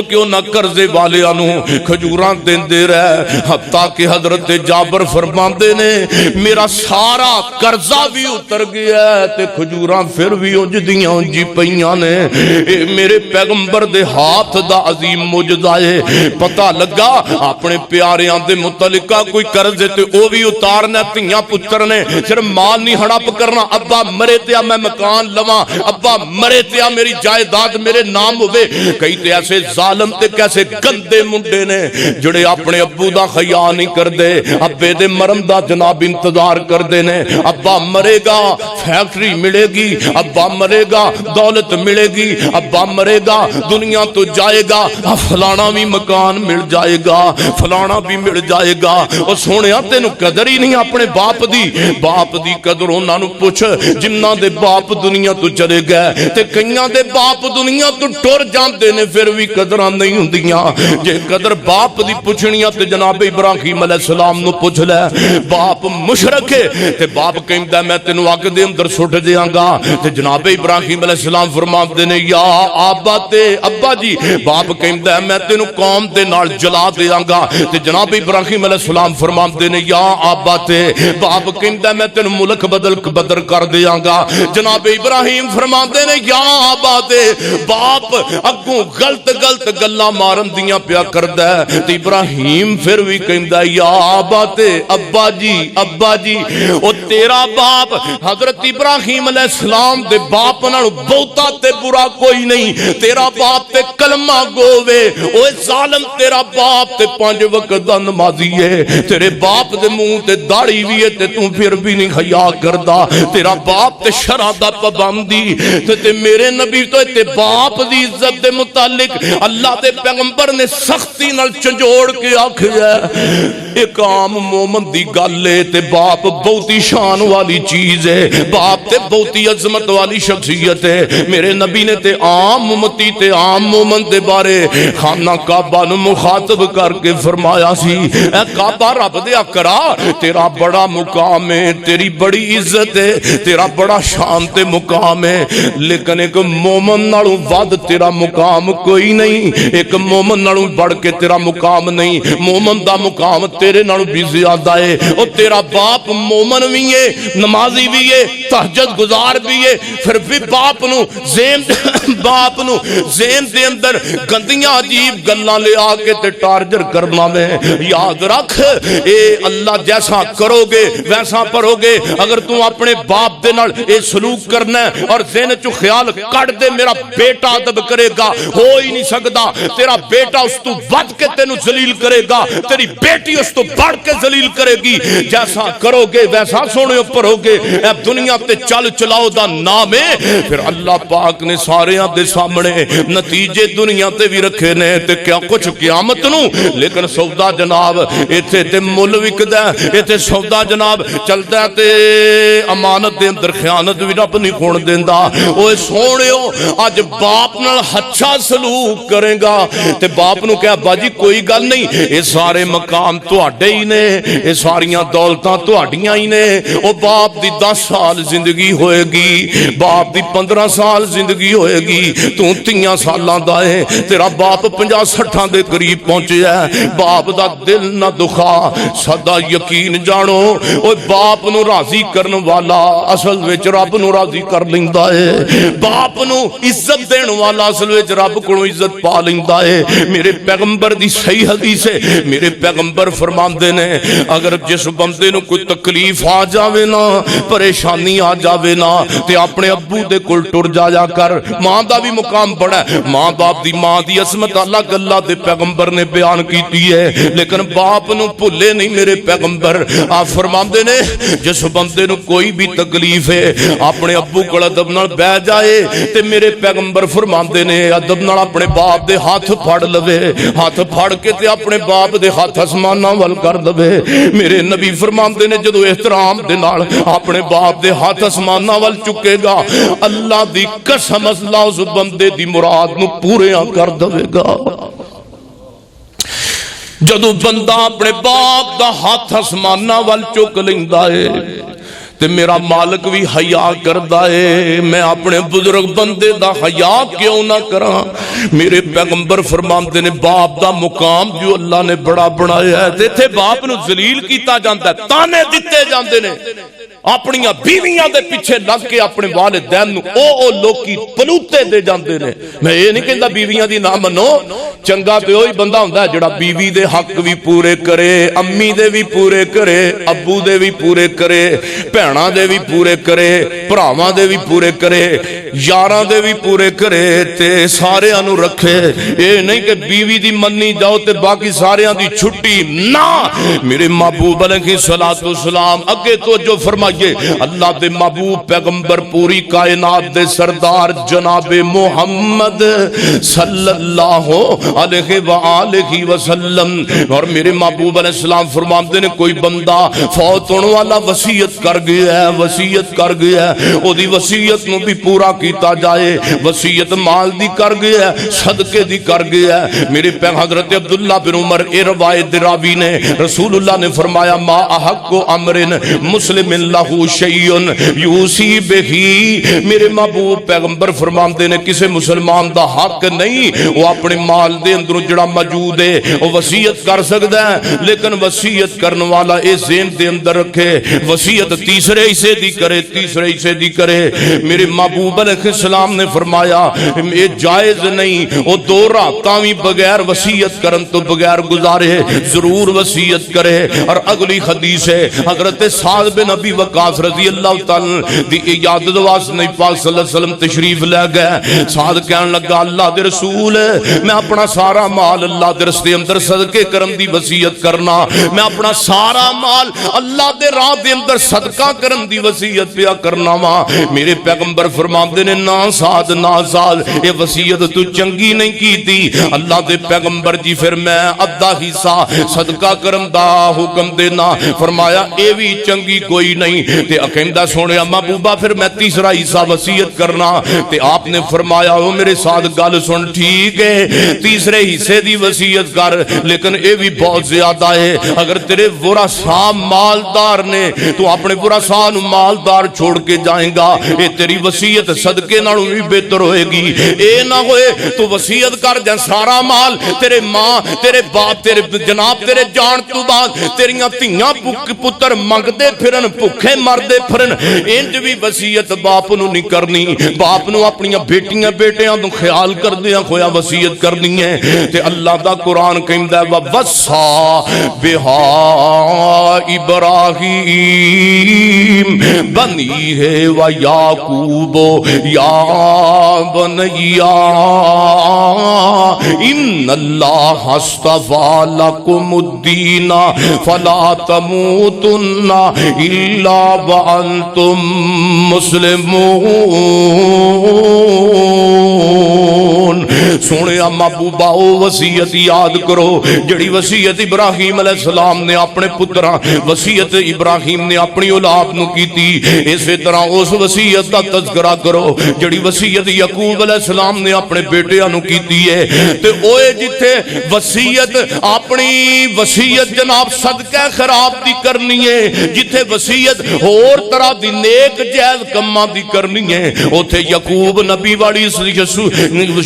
C: کے انہاں قرضے والیاں نو کھجوراں دیندے رہے حتیٰ کہ حضرت جابر فرماندے نے میرا سارا قرضہ بھی اتر گیا ہے تے کھجوراں پھر بھی انج دیاں انجی پئیاں نے۔ میرے پیغمبر دے ہاتھ دا عظیم معجزہ ہے۔ پتہ لگا اپنے پیاریاں دے متعلقہ کوئی قرضے تے او بھی اتارنا، تیاں پتر نے صرف مال نہیں ہڑپ کرنا، ابا مرے تیا میں مکان لواں، ابا مرے تیا میری جائیداد میرے نام ہوئے۔ کئی تے ایسے ظالم تے کیسے گندے منڈے نے جڑے اپنے ابو دا خیال نہیں کر دے، ابے دے مرم دا جناب انتظار کر دے نے، ابا مرے گا فیکٹری ملے گی، ابا مرے گا دولت ملے گی، ابا مرے گا دنیا تو جائے گا، فلانا بھی مکان مل جائے گا، فلانا بھی مل جائے گا۔ اور سونیا تینوں قدر ہی نہیں اپنے باپ دی قدر انہاں نو پوچھ جنہاں دے باپ دنیا تو چلے گئے تے کئیاں دے باپ دنیا تو ٹر جاندے نے پھر بھی قدراں نہیں ہوندیاں۔ جے قدر باپ دی پوچھنیاں تے جناب ابراہیم علیہ السلام نو پوچھ لے، باپ مشرک ہے تے باپ کہندا میں تینوں اگ دے اندر سٹ دیاں گا تے جناب ابراہیم علیہ السلام فرماندے نے یا ابا تے ابا جی، باپ کہندا ہے میں تینوں قوم دے نال جلا دیاں گا تے جناب ابراہیم علیہ السلام فرماندے نے یا ابا تے، باپ کہندا ہے میں تینوں ملک بدل کر دیاں گا، جناب ابراہیم فرماندے نے یا ابا تے، باپ اگوں غلط گلاں مارن دیاں پیا کردا ہے تے ابراہیم پھر بھی کہندا یا ابا تے ابا جی او تیرا باپ حضرت ابراہیم علیہ السلام دے باپ نال بہتا تے برا کوئی نہیں، تیرا باپ تے کلمہ گووے، او ظالم تیرا باپ تے 5 وقت دا نمازی ہے، تیرے باپ دے منہ تے داڑھی بھی ہے تے تو پھر بھی نہیں حیا کردا، تیرا باپ تے شرع دا پابندی تے میرے نبی تو تے باپ دی عزت دے متعلق اللہ دے پیغمبر نے سختی نال چنجوڑ کے آکھیا ایک عام مومن دی گل ہے تے باپ بہتی شان والی چیز ہے، باپ تے بہتی عظمت والی شخصیت ہے۔ میرے نبی نے تے عام امتی تے عام مومن دے بارے خانہ کعبہ نو مخاطب کر کے فرمایا سی اے کعبہ رب دے اکرا تیرا بڑا مقام ہے، تیری بڑی عزت ہے، تیرا بڑا شان تے مقام ہے، لیکن ایک مومن نالوں ود تیرا مقام مقام کوئی نہیں، ایک مومن نالوں بڑھ کے تیرا مقام نہیں، مومن دا مقام تیرے نالوں بھی زیادہ ہے۔ اور تیرا باپ مومن بھی ہے، نمازی بھی ہے، تہجد گزار بھی ہے، پھر بھی باپ نو ذہن دے اندر گندیاں عجیب گلاں لے آ کے تے ٹارجر کرنا میں۔ یاد رکھ اے اللہ جیسا کرو گے ویسا پرو گے۔ اگر تم اپنے باپ دے نال اے سلوک کرنا ہے اور ذہن چو خیال کٹ دے میرا بیٹا ادب کرے گا، ہو ہی نہیں سکتا، تیرا بیٹا اس تو بد کے تینوں ذلیل کرے گا، تیری بیٹی اس تو بڑھ کے ذلیل کرے گی۔ جیسا کرو گے ویسا سونے اوپر ہوگے۔ اے دنیا تے چل چلاؤ دا نام ہے۔ پھر اللہ پاک نے سارے دے سامنے نتیجے دنیا تے بھی رکھے نے تے کیا کچھ قیامت نو، لیکن سودا جناب ایتھے تے مل وکدا ہے، ایتھے سودا جناب چلدا ہے تے امانت دے اندر خیانت بھی رب نہیں کھون دیندا۔ اوے سونےو اج باپ نال اچھا سلوک کرے گا تے باپ نو کہا باجی کوئی گل نہیں، اے سارے مقام تواڈے ہی نے، اے ساریاں دولتاں تواڈیاں ہی نے۔ او باپ دی 10 سال زندگی ہوئے گی، باپ دی 15 سال زندگی ہوئے گی، تو 30 سالاں دا ہے، تیرا باپ 50-60 دے قریب پہنچیا ہے۔ باپ دا دل نہ دکھا، سدا یقین جانو او باپ نو راضی کرن والا اصل وچ رب نو راضی کر لیندا ہے۔ باپ نو عزت دین والا اصل وچ رب کولوں عزت پا لیندا ہے۔ میرے پیغمبر دی صحیح حدیث ہے، میرے پیغمبر فرماندے نے اگر جس بندے نو کوئی تکلیف آ جاوے نا، پریشانی آ جاوے نا، تے اپنے ابو دے کول ٹر جایا کر۔ ماں دا بھی مقام بڑا ہے، ماں باپ دی ماں دی عظمت اللہ اللہ دے پیغمبر نے بیان کیتی ہے، لیکن باپ نو بھولے نہیں میرے پیغمبر۔ آپ فرماندے نے جس بندے نو کوئی بھی تکلیف ہے اپنے ابو کول ادب نال بیٹھ جائے تے میرے پیغمبر فرماندے نے ادب نال اپنے باپ دے ہاتھ پھڑ لوے، ہاتھ پھڑ کے تے اپنے باپ دے ہاتھ آسماناں ول کر دے۔ میرے نبی فرماندے نے جدو احترام دے نال اپنے باپ دے ہاتھ آسماناں ول چکے گا، اللہ دی قسم اللہ اس بندے دی مراد نو پوریاں کر دے گا۔ جدو بندہ اپنے باپ دا ہاتھ آسماناں ول چک لیندا ہے تے میرا مالک بھی حیا کردا ہے، میں اپنے بزرگ بندے دا حیا کیوں نہ کراں؟ میرے پیغمبر فرماندے نے باپ دا مقام جو اللہ نے بڑا بنایا ہے، تے تھے باپ نو ذلیل کیتا جاندا ہے، تانے دتے جاندے نے، اپنی بیویاں دے پیچھے لگ کے اپنے والدین نو او لوکی پلوتے دے جاندے نے۔ میں یہ نہیں کہندا بیویاں دی نہ منو، چنگا تے وہی بندہ ہوندا ہے جڑا بیوی دے حق بھی پورے کرے، امی دے بھی پورے کرے، ابو دے بھی پورے کرے، بھیناں دے بھی پورے کرے، بھراواں دے بھی پورے کرے، یاراں دے بھی پورے کرے تے ساریاں نو رکھے۔ اے نہیں کہ بیوی دی منی جاؤ تے باقی ساریاں دی چھٹی نہ۔ میرے محبوب علیہ الصلوۃ والسلام اگے تو جو فرمائے اللہ دے محبوب پیغمبر پوری کائنات دے سردار جناب محمد صلی اللہ علیہ وآلہ وسلم، اور میرے محبوب علیہ السلام فرماتے ہیں کوئی بندہ فوت ہونے والا وصیت کر گیا ہے، وصیت کر گیا ہے، او دی وصیت نو بھی پورا کیتا جائے، وصیت مال دی کر گیا ہے، صدقے دی کر گیا ہے۔ میرے پیغمبر حضرت عبداللہ بن عمر اے روایت راوی نے رسول اللہ نے فرمایا ما احق امر مسلم اللہ شیئن یوسی بہی، میرے محبوب پیغمبر فرماندے نے کسے مسلمان دا حق نہیں وہ اپنے مال دے اندر جڑا موجود ہے وہ وصیت کر سکتا ہے، لیکن وصیت کرنے والا اے ذہن دے اندر رکھے وصیت تیسرے حصے دی کرے، تیسرے حصے دی کرے۔ میرے محبوب علیہ السلام نے فرمایا یہ جائز نہیں وہ 2 راتاں بھی بغیر وصیت کرن تو بغیر گزارے، ضرور وصیت کرے۔ اور اگلی حدیث ہے حضرت سعد بن ابی وقاص رضی اللہ تعالی دی عیادت واسطے نبی پاک صلی اللہ علیہ وسلم تشریف لے گئے۔ سعد کہنے لگا اللہ دے رسول میں اپنا سارا مال اللہ دے راستے اندر صدقے کرن دی وصیت کرنا، میں اپنا سارا مال اللہ دے راہ دے اندر صدقہ کرن دی وصیت پیا کرنا وا۔ میرے پیغمبر فرماندے نے نا سعد نا سعد یہ وصیت تو چنگی نہیں کیتی۔ اللہ دے پیغمبر جی پھر میں ادھا حصہ صدقہ کرن دا حکم دینا، فرمایا اے بھی چنگی کوئی نہیں نہیں تے کہندا سونے اما بوبا پھر میں تیسرا حصہ وصیت کرنا تے آپ نے فرمایا او میرے ساتھ گل سن ٹھیک ہے تیسرے حصے دی وصیت کر لیکن اے بھی بہت زیادہ ہے اگر تیرے ورثاء مالدار نے تو اپنے ورثاء نو مالدار چھوڑ کے جائیں گا اے تیری وصیت صدقے نالوں بھی بہتر ہوئے گی اے نہ ہوئے تو وصیت کر جائیں سارا مال تیرے ماں تیرے باپ تیرے جناب تیرے جان تو بعد تیریاں تیاں پتر منگدے پھرن بھکھے مردے پھرن انج بھی وصیت باپ نو نہیں کرنی باپ نو اپنی بیٹیاں بیٹیاں تو خیال کر دیا ہویا وصیت کرنی ہے تے اللہ دا قرآن کہندا ہے وَوَصَّى بِهَا إِبْرَاهِيمُ بَنِيهِ وَيَعْقُوبُ يَا بَنِيَّ إِنَّ اللَّهَ اصْطَفَى لَكُمُ الدِّينَ فَلَا تَمُوتُنَّ إِلَّا وَأَنْتُمْ مُسْلِمُونَ سونے اما بوبا او وصیت یاد کرو جڑی وصیت ابراہیم علیہ السلام نے اپنے پتراں وصیت ابراہیم نے اپنی اولاد نو کیتی اسی طرح اس وصیت دا تذکرہ کرو جڑی وصیت یعقوب علیہ السلام نے اپنے بیٹیاں نو کیتی ہے تے اوے جتھے وصیت اپنی وصیت جناب صدقہ خیرات دی کرنی ہے جتھے وصیت اور طرح دی نیک جائز کماں دی کرنی ہے اوتھے یعقوب نبی والی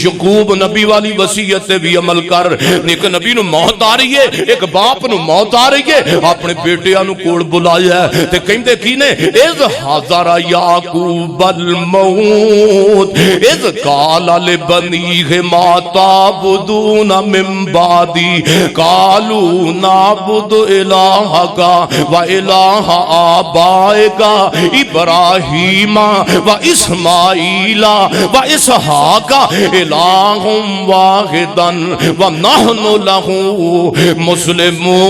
C: یعقوب نبی والی وصیت تے بھی عمل کر ایک نبی نو موت آ رہی ہے ایک باپ نو موت آ رہی ہے اپنے بیٹیاں نو کول بلایا ہے تے کہندے کی نے اذ حضر یعقوب الموت اذ قال لبنیہ ما تعبدون من بعدی قالوا نعبد الہک و الہ آبائک ابراہیم و اسماعیل و اسحاق الہ واحدا ونحن له مسلمون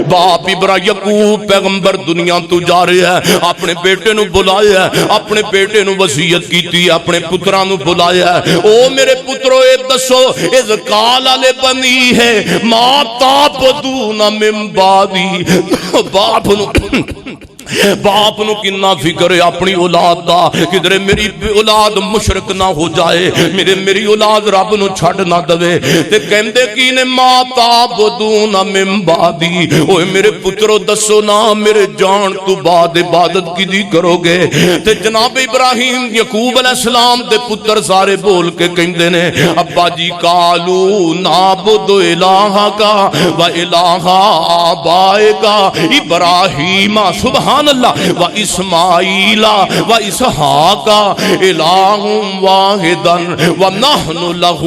C: باپ یعقوب پیغمبر دنیا تو جا رہے ہیں اپنے بیٹے نو بلایا ہے اپنے بیٹے نو وصیت کیتی ہے اپنے پتران نو بلایا ہے او میرے پترو اے دسو اذ قال لبنیہ ما تعبدون من بعدی باپ نو کنا فکر ہے اپنی اولاد دا کدھر میری اولاد مشرک نہ ہو جائے میری اولاد رب نو چھڑ نہ دوے تے کہندے کی نے ما تعبدون من بعدی اوے میرے پترو دسو نا میرے جان تو بعد عبادت کی دی کرو گے تے جناب ابراہیم یعقوب علیہ السلام دے پتر سارے بول کے کہندے نے ابا جی قالو نعبد الہک و الہ آبائک ابراہیم سبحان اللہ و اسماعیل و اسحاق الہ واحدا ونحن له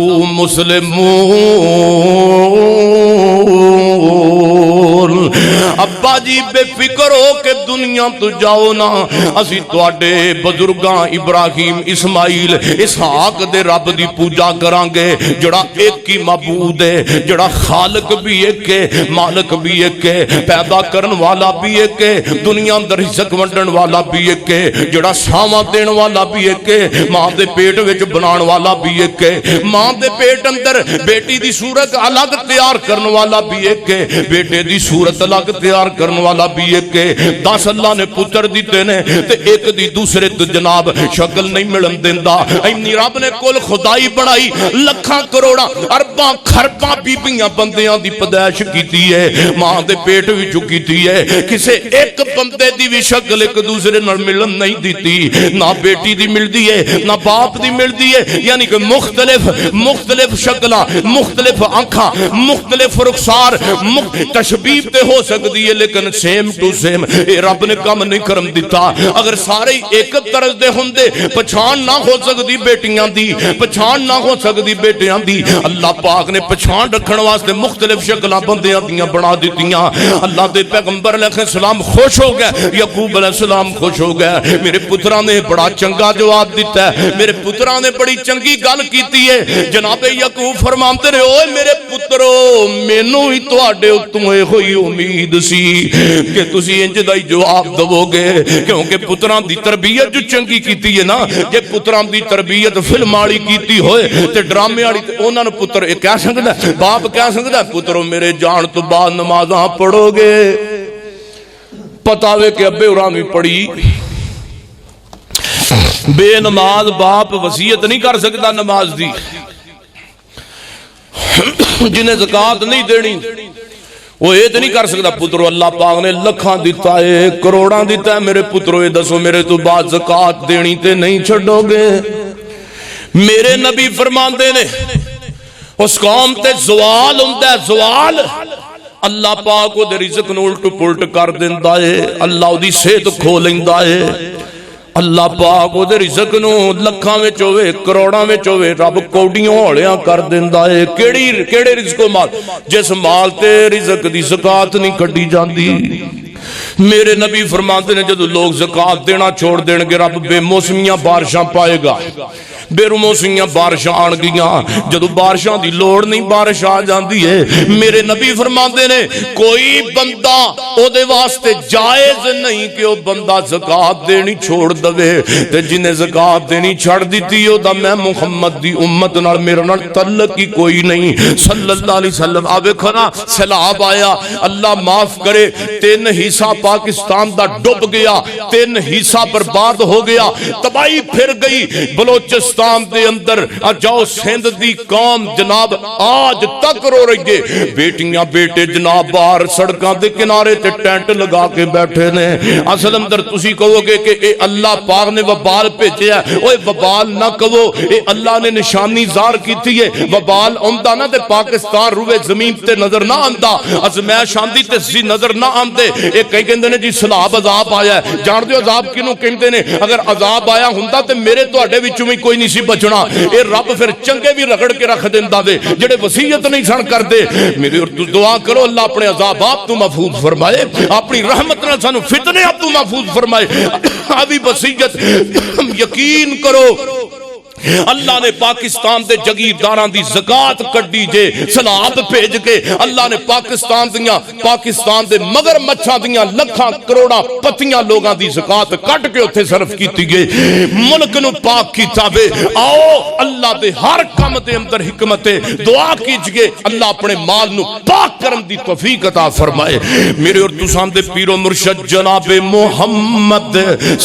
C: مسلمون ابا جی بے فکر ہو کہ دنیا تو جاؤ نا اسی تواڈے بزرگاں ابراہیم اسماعیل اسحاق دے رب دی پوجا کران گے جڑا ایک ہی معبود ہے جڑا خالق بھی ایک ہے مالک بھی ایک ہے پیدا کرن والا بھی ایک ہے دنیا اندر رزق ونڈن والا بھی ایک ہے جڑا ساواں دین والا بھی ایک ہے ماں دے پیٹ وچ بنان والا بھی ایک ہے ماں دے پیٹ اندر بیٹی دی صورت الگ تیار کرن والا بھی ایک ہے بیٹے دی صورت الگ تیار کرن والا بھی ایک ہے 10 اللہ نے پتر دیتے نے تے ایک دی دوسرے تو جناب شکل نہیں ملن دیندا اینی رب نے کل خدائی بنائی لکھاں کروڑاں ارباں خرباں بیبیاں بندیاں دی پیدائش کیتی ہے ماں دے پیٹ وچ کیتی ہے کسے ایک بندے دی بھی شکل ایک دوسرے نال ملن نہیں دیتی نہ بیٹی دی ملدی ہے نہ باپ دی ملدی ہے یعنی کہ مختلف شکلاں مختلف آنکھاں مختلف رخسار تشبیہ تے ہو سکتی ہے لیکن سیم ٹو سیم اے رب نے کم نہیں کرم دیتا اگر سارے ایک طرز دے ہوندے پہچان نہ ہو سکتی بیٹیاں دی پہچان نہ ہو سکتی بیٹیاں دی اللہ پاک نے پہچان رکھن واسطے مختلف شکلاں بندیاں دیاں بنا دیتیاں اللہ دے پیغمبر علیہ السلام خوش ہو گئے یعقوب علیہ السلام خوش ہو گئے میرے پتران نے بڑا چنگا جواب دیتا ہے میرے پتران نے بڑی چنگی گل کیتی ہے جناب یعقوب فرماتے رہے اوے میرے پترو مینوں ہی تواڈے اتوں ہوئی امید امید سی کہ تسی انج دا ہی جواب دو گے، کیونکہ پتراں دی تربیت جو چنگی کیتی ہے نا، جے پتراں دی تربیت فلم والی کیتی ہوئے تے ڈرامے والی تے انہاں نوں پتر کہہ سکدا ہے، باپ کہہ سکدا ہے پترو میرے جان تو بعد نمازاں پڑھو گے، پتہ وے کہ ابے ہوراں بھی پڑھی، بے نماز باپ وصیت نہیں کر سکتا نماز دی، جنہیں زکاة نہیں دینی وہ یہ نہیں کر سکتا پترو اللہ پاک نے لکھاں دیتا ہے کروڑاں دیتا ہے میرے پترو یہ دسو میرے تو بعد زکاة دینی تے نہیں چھڑو گے۔ میرے نبی فرماندے نے اس قوم تے زوال ہوندہ ہے، زوال اللہ پاک وہ دے رزق نو الٹ پلٹ کر دیندا ہے، اللہ دی صحت کھو لیندا ہے، اللہ پاک وہ دے رزق نو لکھاں وچ ہوئے کروڑاں وچ ہوئے رب کوڑیاں ہولیاں کر دیندا ہے۔ کیڑے رزق و مال؟ جس مال تے رزق دی زکاة نہیں کڈی جاندی۔ میرے نبی فرماتے ہیں جدو لوگ زکاة دینا چھوڑ دیں گے رب بے موسمیاں بارشاں پائے گا، بے موسمیاں بارشاں آن گیاں، جدو بارشاں دی لوڑ نہیں بارش آ جاندی ہے۔ میرے نبی فرماتے ہیں کوئی بندہ او دے واسطے جائز نہیں کہ او بندہ زکاة دینی چھوڑ دوے، تے جنہیں زکاة دینی چھڑ دیتی ہو دا میں محمد دی امت نال میرے نال تعلق کی کوئی نہیں صلی اللہ علیہ وسلم۔ آوے کھنا سیلاب آیا، اللہ معاف کرے، 3 حصہ پاکستان دا ڈوب گیا، 3 حصہ برباد ہو گیا، تباہی پھر گئی بلوچستان دے اندر۔ جاؤ سندھ دی قوم جناب آج تک رو رہی ہے، بیٹیاں بیٹے جناب باہر سڑکاں دے کنارے تے ٹینٹ لگا کے بیٹھے نے۔ اصل اندر تسی کہو گے کہ اے اللہ پاک نے وبال بھیجیا ہے، اوے وبال نہ کہو، اے اللہ نے نشانی ظاہر کیتی ہے۔ وبال آندا نہ تے پاکستان روے زمین تے نظر نہ آندا، ازمائش آندی تے سی نظر نہ آندے۔ اے کئی کہندے نے جی سیلاب عذاب آیا ہے، جان دیو عذاب کینوں کہندے نے؟ اگر عذاب آیا ہوندا تے میرے تواڈے وچوں بھی کوئی نہیں سی بچنا۔ اے رب پھر چنگے بھی رگڑ کے رکھ دیندا وے جڑے وصیت نہیں سن کردے۔ میری اور دعا کرو اللہ اپنے عذابات تو محفوظ فرمائے، اپنی رحمت نال سانو فتنے اب تو محفوظ فرمائے۔ ابھی وصیت یقین کرو اللہ نے پاکستان دے جگیرداراں دی زکاة کڈی جے سیلاب بھیج کے، اللہ نے پاکستان دے مگر مچھاں دیاں لکھاں کروڑاں پتیاں لوگاں دی زکاة کٹ کے اتھے صرف کیتی گئے، ملک نو پاک کیتا وے۔ آؤ اللہ دے ہر کام دے اندر حکمت دعا کیجئے اللہ اپنے مال نو پاک کرن دی توفیق عطا فرمائے۔ میرے اور تساں دے پیر و مرشد جناب محمد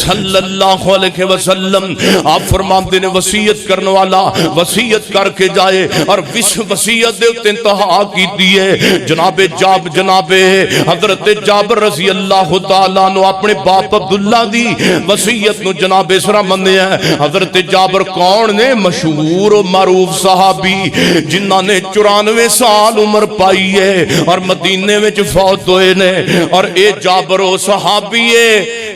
C: صلی اللہ علیہ وسلم آپ فرماندے نے وصیت کرنے والا وصیت کر کے جائے، اور وصیت دے انتہا کی دیئے جناب حضرت جابر رضی اللہ تعالیٰ عنہ اپنے باپ عبداللہ دی وصیت نو جناب اسرا مندے ہیں۔ حضرت جابر کون نے؟ مشہور و معروف صحابی جنہاں نے 94 سال عمر پائی ہے اور مدینے وچ فوت ہوئے نے، اور اے جابر و صحابی ہے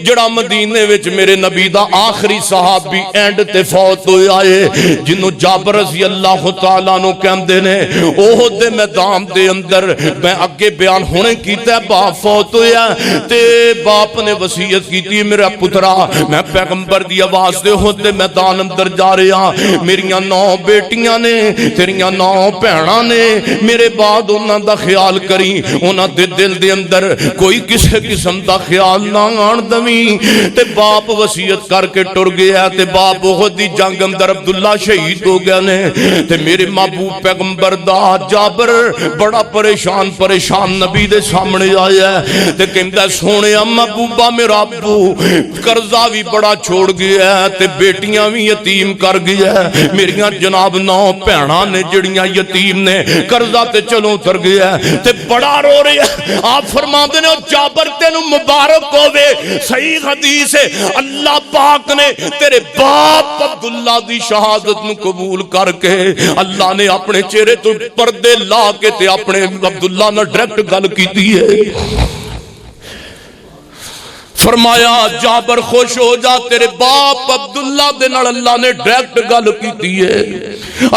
C: جڑا مدینے وچ میرے نبی دا آخری صحابی اینڈ تے فوت ہویا ہے، جنہوں جابر رضی اللہ تعالیٰ عنہ کہندے نے احد دے میدان دے اندر میں اگے بیان ہونے کیتا ہے باپ فوت ہویا تے باپ نے وصیت کیتی میرا پترا میں پیغمبر دی آواز دے احد دے میدان اندر جا رہا، میریاں 9 بیٹیاں نے تیریاں 9 بہناں نے، میرے بعد انہاں دا خیال کری، انہاں دے دل دے اندر کوئی کسے قسم دا خیال نہ آن دویں۔ تے باپ وصیت کر کے ٹر گیا تے باپ احد دی جنگ اندر عبداللہ شہید ہو گیا نے، تے میرے محبوب پیغمبر دا جابر بڑا پریشان نبی دے سامنے آیا ہے تے کہندا سونے محبوبہ میرا ابو قرضہ بھی بڑا چھوڑ گیا ہے تے بیٹیاں بھی یتیم کر گیا ہے، میریاں جناب 9 بہناں نے جڑیاں یتیم نے، قرضہ تے چلو اتر گیا ہے تے بڑا رو رہے ہیں۔ آپ فرماندے نے جابر تینوں مبارک ہوے، صحیح حدیث ہے اللہ پاک نے تیرے باپ عبداللہ دی شہادت نو قبول کر کے اللہ نے اپنے چہرے تو پردے لا کے تے اپنے عبداللہ نے ڈائریکٹ گل کیتی ہے۔ فرمایا جابر خوش ہو جا، تیرے باپ عبداللہ دے نال اللہ نے ڈائریکٹ گل کیتی ہے،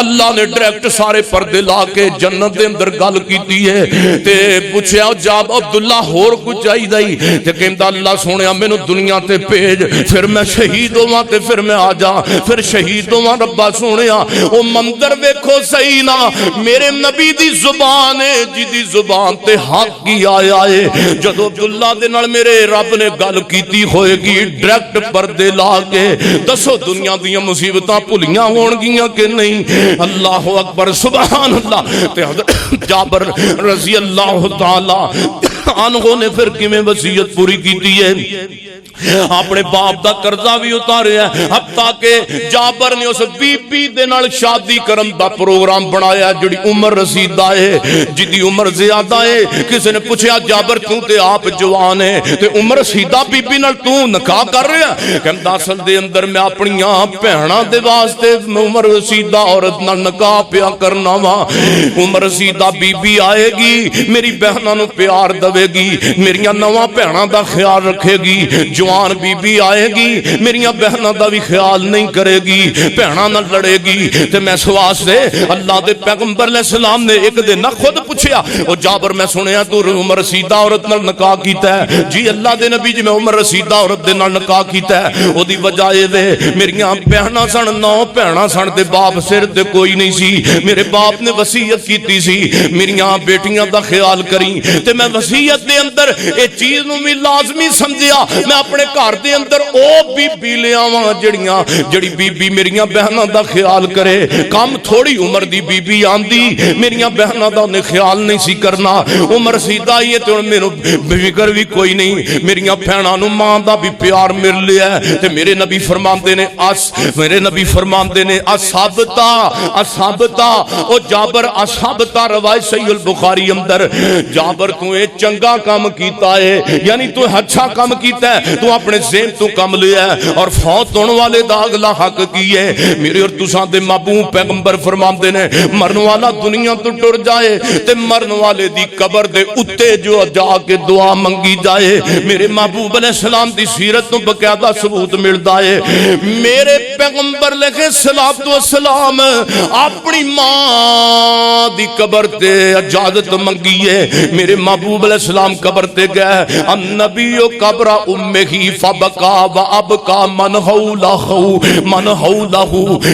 C: اللہ نے ڈائریکٹ سارے پردے لا کے جنت دے اندر گل کیتی ہے۔ تے پوچھیا جاب عبداللہ ہور کچھ چاہیے تے کہندا اللہ سونیا مینوں دنیا تے بھیج، پھر میں شہید ہوواں تے پھر میں آ جا، پھر شہید ہوواں ربا سونیا۔ او منظر ویکھو صحیح نا، میرے نبی دی زبان ہے جی دی زبان تے حق کی آیا ہے۔ جدو عبداللہ دے نال میرے رب نے گل کیتی ہوئے گی ڈائریکٹ پردے لا کے، دسو دنیا دیاں مصیبتاں بھلیاں ہون گیاں کہ نہیں؟ اللہ اکبر سبحان اللہ۔ تے حضرت جابر رضی اللہ تعالی عنہ نے پھر کیویں وصیت پوری کیتی ہے؟ اپنے باپ دا قرضہ بھی اتاریا ہے، حتیٰ کہ جابر نے اس بی بی دے نال شادی کرن دا پروگرام بنایا جڑی عمر رسیدہ ہے، جدی عمر زیادہ ہے۔ کسی نے پوچھا جابر تو تے آپ جوان ہے تے عمر رسیدہ بی بی نال تو نکاح کر رہا ہے؟ کہندا اصل دے اندر میں اپنیاں بہناں دے واسطے عمر رسیدہ عورت نال نکاح پیا کرنا وا۔ عمر رسیدہ بی بی آئے گی، میری بہناں نو پیار دے گی، میریاں نواں بہناں دا خیال رکھے گی، جوان بی بی آئے گی میریاں بہناں دا بھی خیال نہیں کرے گی، بہناں نہ لڑے گی۔ تے میں سواس دے اللہ دے پیغمبر علیہ السلام نے ایک دن نہ خود پوچھیا، او جابر میں سنیا تو عمر رسیدہ عورت نال نکاح کیتا ہے؟ جی اللہ دے نبی جی میں عمر رسیدہ عورت دے نال نکاح کیتا ہے۔ او دی وجہ اے دے میریاں بہناں سن، 9 بہناں سن تے باپ سر تے کوئی نہیں سی، میرے باپ نے وصیت کیتی سی میریاں بیٹیاں دا خیال کریں، تے میں وصیت دے اندر اے چیز نو بھی لازمی سمجھیا میں اپنے گھر دے اندر او بی بی لے آواں جڑی بی بی میریاں بہناں دا خیال کرے۔ کم تھوڑی عمر دی بی بی آندی میریاں بہناں دا انہیں خیال نہیں سی کرنا، عمر سیدھا ہی ہے تے ہن مینوں فکر بھی کوئی نہیں، میریاں بہناں نوں ماں دا بھی پیار مل لیا ہے۔ تے میرے نبی فرماندے نے اصحابتا او جابر اصحابتا، روایت صحیح البخاری اندر، جابر تو اے چنگا کام کیتا ہے، یعنی تو اچھا کام کیتا ہے، تو اپنے ذہن تو کم لیا ہے اور فوت ہونے والے دا اگلا حق کی ہے۔ میرے اور تساں دے محبوب پیغمبر فرماندے نے مرن والا دنیا تو ٹر جائے تے مرن والے دی قبر دے اتے جو جا کے دعا منگی جائے۔ میرے محبوب علیہ السلام دی سیرت تو باقاعدہ ثبوت ملدا ہے۔ میرے پیغمبر لکھے صلوات و سلام اپنی ماں دی قبر تے اجازت منگی ہے۔ میرے محبوب علیہ السلام قبر تے گئے، النبی قبر امہی فبکا و ابکا من حولہ،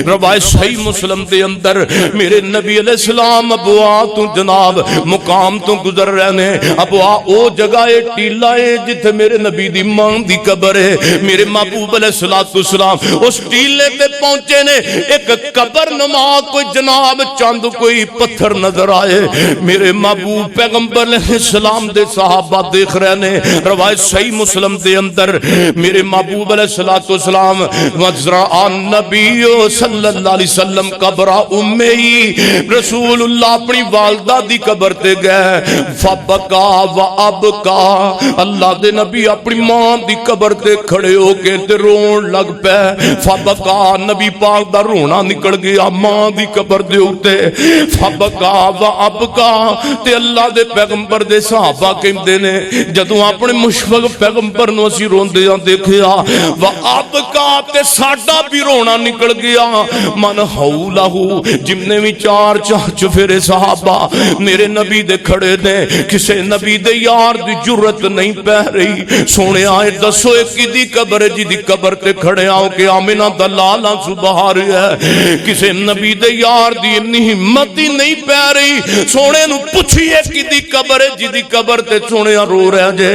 C: روایت صحیح مسلم دے اندر میرے نبی علیہ السلام ابوا تو جناب مقام تو گزر رہنے، ابوا او جگہ ٹیلا ہے جتھے میرے نبی دی ماں دی قبر ہے۔ میرے محبوب علیہ السلام اس ٹیلے تے پہنچے نے، ایک قبر نما کوئی جناب چند کوئی پتھر نظر آئے۔ میرے محبوب پیغمبر علیہ السلام دے صحابہ دیکھ رہے نے، روایت صحیح مسلم دے اندر میرے محبوب علیہ السلام وزرا النبی صلی اللہ علیہ وسلم قبر امی، رسول اللہ اپنی والدہ دی قبر تے گئے، فبکا و ابکا، اللہ دے نبی اپنی ماں دی قبر تے کھڑے ہو کے تے رون لگ پے، فبکا نبی پاک دا رونا نکل گیا ماں دی قبر دے اوتے، فبکا و ابکا، تے اللہ دے پیغمبر دے صحابہ کہندے نے جدوں اپنے مشفق پیغمبر نو اسی روندے دیکھیا، و ابکا تے ساڈا بھی رونا نکل گیا، من حولہ، جمنے بھی 4 چفیرے صحابہ میرے نبی دے کھڑے دے، کسے نبی دے یار دی جرت نہیں پہ رہی، سونے آئے دسو ایک دی قبر جی دی قبر تے کھڑے آؤ کہ آمینہ دلالا سبحا رہی ہے، کسے نبی دے یار دی اتنی ہمت ہی نہیں پہ رہی، سونے نو پوچھی ایک دی قبر جی دی قبر تے سونے رو رہے جے۔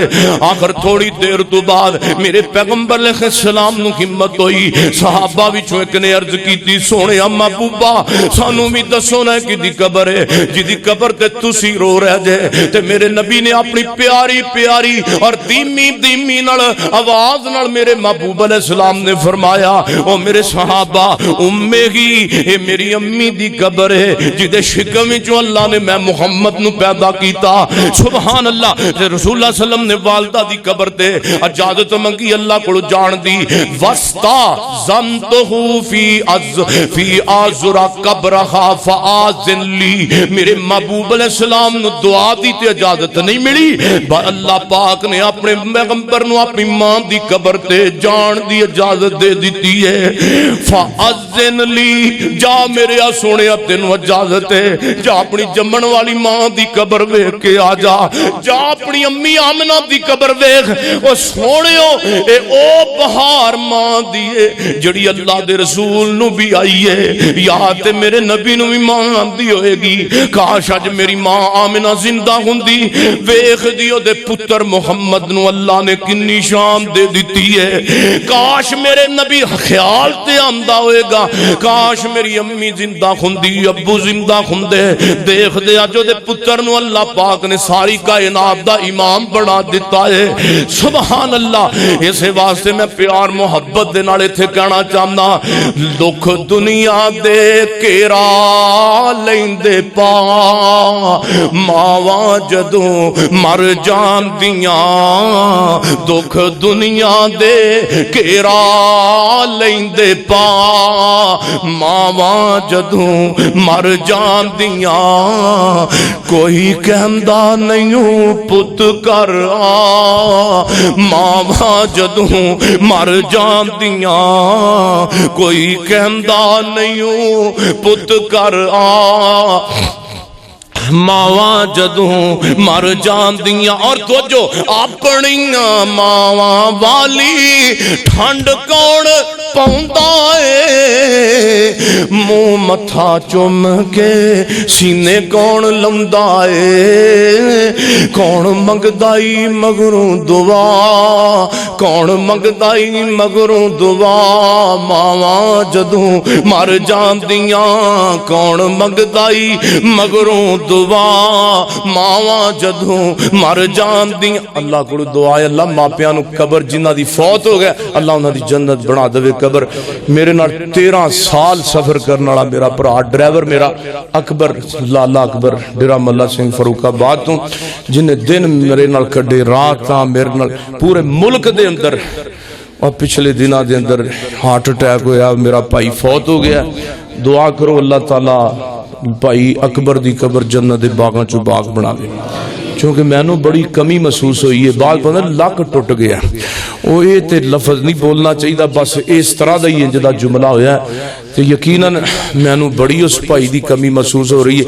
C: آخر تھوڑی دیر تو بعد میرے پیغمبر علیہ السلام نو ہمت ہوئی، صحابہ بھی ایک نے عرض کی تھی، سونے محبوبہ سانو بھی دسو نا کہ دی قبر ہے جی دی قبر تے تسی رو رہے جے۔ تے میرے نبی نے اپنی پیاری پیاری اور دیمی نال آواز نال میرے محبوب علیہ السلام نے فرمایا، او میرے صحابہ امے ہی اے میری امی دی قبر ہے جی دے شکم وچوں اللہ نے میں محمد نو پیدا کیتا، سبحان اللہ۔ تے رسول اللہ صلی اللہ علیہ وسلم نے والدہ دی قبر تے اجازت اجازت منگی اللہ کو جان دی وستا زمتہو فی آزرا قبرہا فآذن لی میرے محبوب علیہ السلام نو دعا دی تے اجازت نہیں ملی اللہ پاک نے اپنے پیغمبر نو اپنی ماں دی قبر تے جان دی اجازت دے دیتی ہے فآذن لی جا میرے سونے تینوں اجازت ہے جا اپنی جمن والی ماں دی قبر ویکھ کے آ جا جا اپنی امی آمنہ دی قبر ویکھ او سونےو اے او بہار ماں دی ہے جڑی اللہ دے رسول نو بھی آئی ہے یا تے میرے نبی نو بھی ماں آندی ہوئے گی کاش اج میری ماں آمنہ زندہ ہوندی ویکھ دیو دے پتر محمد نو اللہ نے کنی شان دے دیتی ہے کاش میرے نبی خیال تے آندا ہوئے گا کاش میری امی زندہ ہوندی ابو زندہ ہوندے دیکھ دے جو دے پتر نو اللہ پاک نے ساری کائنات دا امام بنا دیتا ہے سبحان اللہ اسے واسطے میں پیار محبت دے نال ایتھے کہنا چاہنا دکھ دنیا دے کیرا لیندے پا ماواں جدوں مر جاندیاں دکھ دنیا دے کیرا لیندے پا ماواں جدوں مر جاندیاں کوئی کہندا نہیں پت کر آ ماواں جدوں مر جاندیاں کوئی کہندا نہیں پت کر آ ماواں جدوں مر جاندیاں اور تو جو اپنیاں ماواں والی ٹھنڈ کون پاؤندا اے منہ متھا چم کے سینے کون لمدا اے کون منگدائی مگروں دعا کون منگدائی مگروں دعا ماواں جدوں مر جاندیاں کون منگدائی مگروں دعا ماواں جدوں مر جاندیاں اللہ کو دعا ہے اللہ ماپیاں نو قبر جنہ دی فوت ہو گیا اللہ انہاں دی جنت بنا دے قبر میرے نال 13 سال سفر کرنے والا میرا بھرا ڈرائیور میرا اکبر لالا اکبر ڈیرا ملا سنگھ فاروق آباد تو جن دن میرے نال کڈے رات میرے نال پورے ملک دے اندر اور پچھلے دنوں دے اندر ہارٹ اٹیک ہویا میرا بھائی فوت ہو گیا دعا کرو اللہ تعالی بھائی اکبر دی قبر جنت دے باغاں چوں باغ بنا دے چونکہ میں نو بڑی کمی محسوس ہوئی ہے بعد پتہ لک ٹوٹ گیا وہ یہ تے لفظ نہیں بولنا چاہیے بس اس طرح دا ہی جدا جملہ ہویا ہے تو یقیناً میں نو بڑی اس بھائی دی کمی محسوس ہو رہی ہے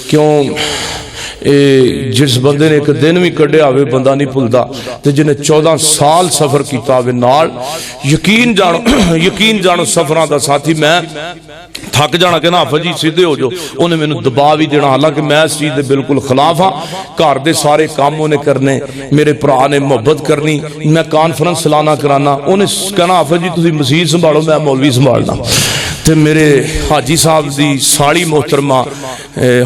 C: کیوں جس بندے نے ایک دن بھی کڈیا ہوئے بندہ نہیں بھولدا تے جن 14 سال سفر کیتا ہوئے نال یقین جانو سفراں دا ساتھی میں تھک جانا کہ نا حافظ جی سیدھے ہو جو انہیں میں نے دبا بھی دینا حالانکہ میں اس چیز دے بالکل خلاف ہاں گھر دے سارے کاموں نے کرنے میرے بھرا نے محبت کرنی میں کانفرنس سلانا کرانا انہیں کہنا حافظ جی تسی مسجد سنبھالو میں مولوی سنبھالنا تے میرے حاجی صاحب دی ساڑی محترمہ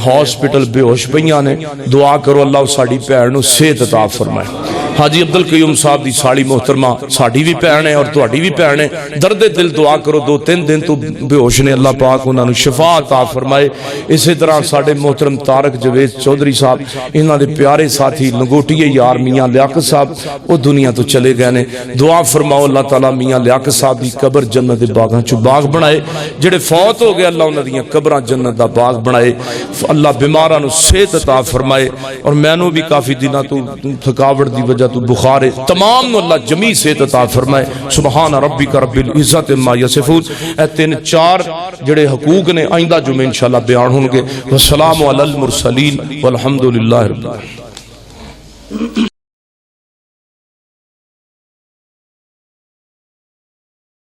C: ہاسپٹل بے ہوش پئیاں نے دعا کرو اللہ ساڑی بھن نو صحت عطا فرمائے حاجی عبد القیوم صاحب دی ساڑی محترمہ ساڑی بھی بھن ہے اور تہاڈی بھی بھن ہے درد دل دعا کرو 2-3 دن تو بے ہوش نے اللہ پاک انہاں نو شفا عطا فرمائے اسی طرح ساڈے محترم طارق جوید چودھری صاحب انہاں دے پیارے ساتھی لنگوٹی یار میاں لیاقت صاحب وہ دنیا تو چلے گئے نے دعا فرماؤ اللہ تعالی میاں لیاقت صاحب دی قبر جنت دے باغاں چوں باغ بنائے جڑے فوت ہو گئے اللہ انہاں دیاں قبراں جنت دا باغ بنائے اللہ بیماراں نو صحت عطا فرمائے اور مینوں بھی کافی دنوں تو تھکاوٹ دی وجہ تو بخار ہے تمام نو اللہ جمیع صحت عطا فرمائے سبحان ربک رب العزت عما یصفون اے 3-4 جڑے حقوق نے آئندہ جمعہ انشاءاللہ بیان ہوں گے والسلام علی المرسلین والحمدللہ رب العالمین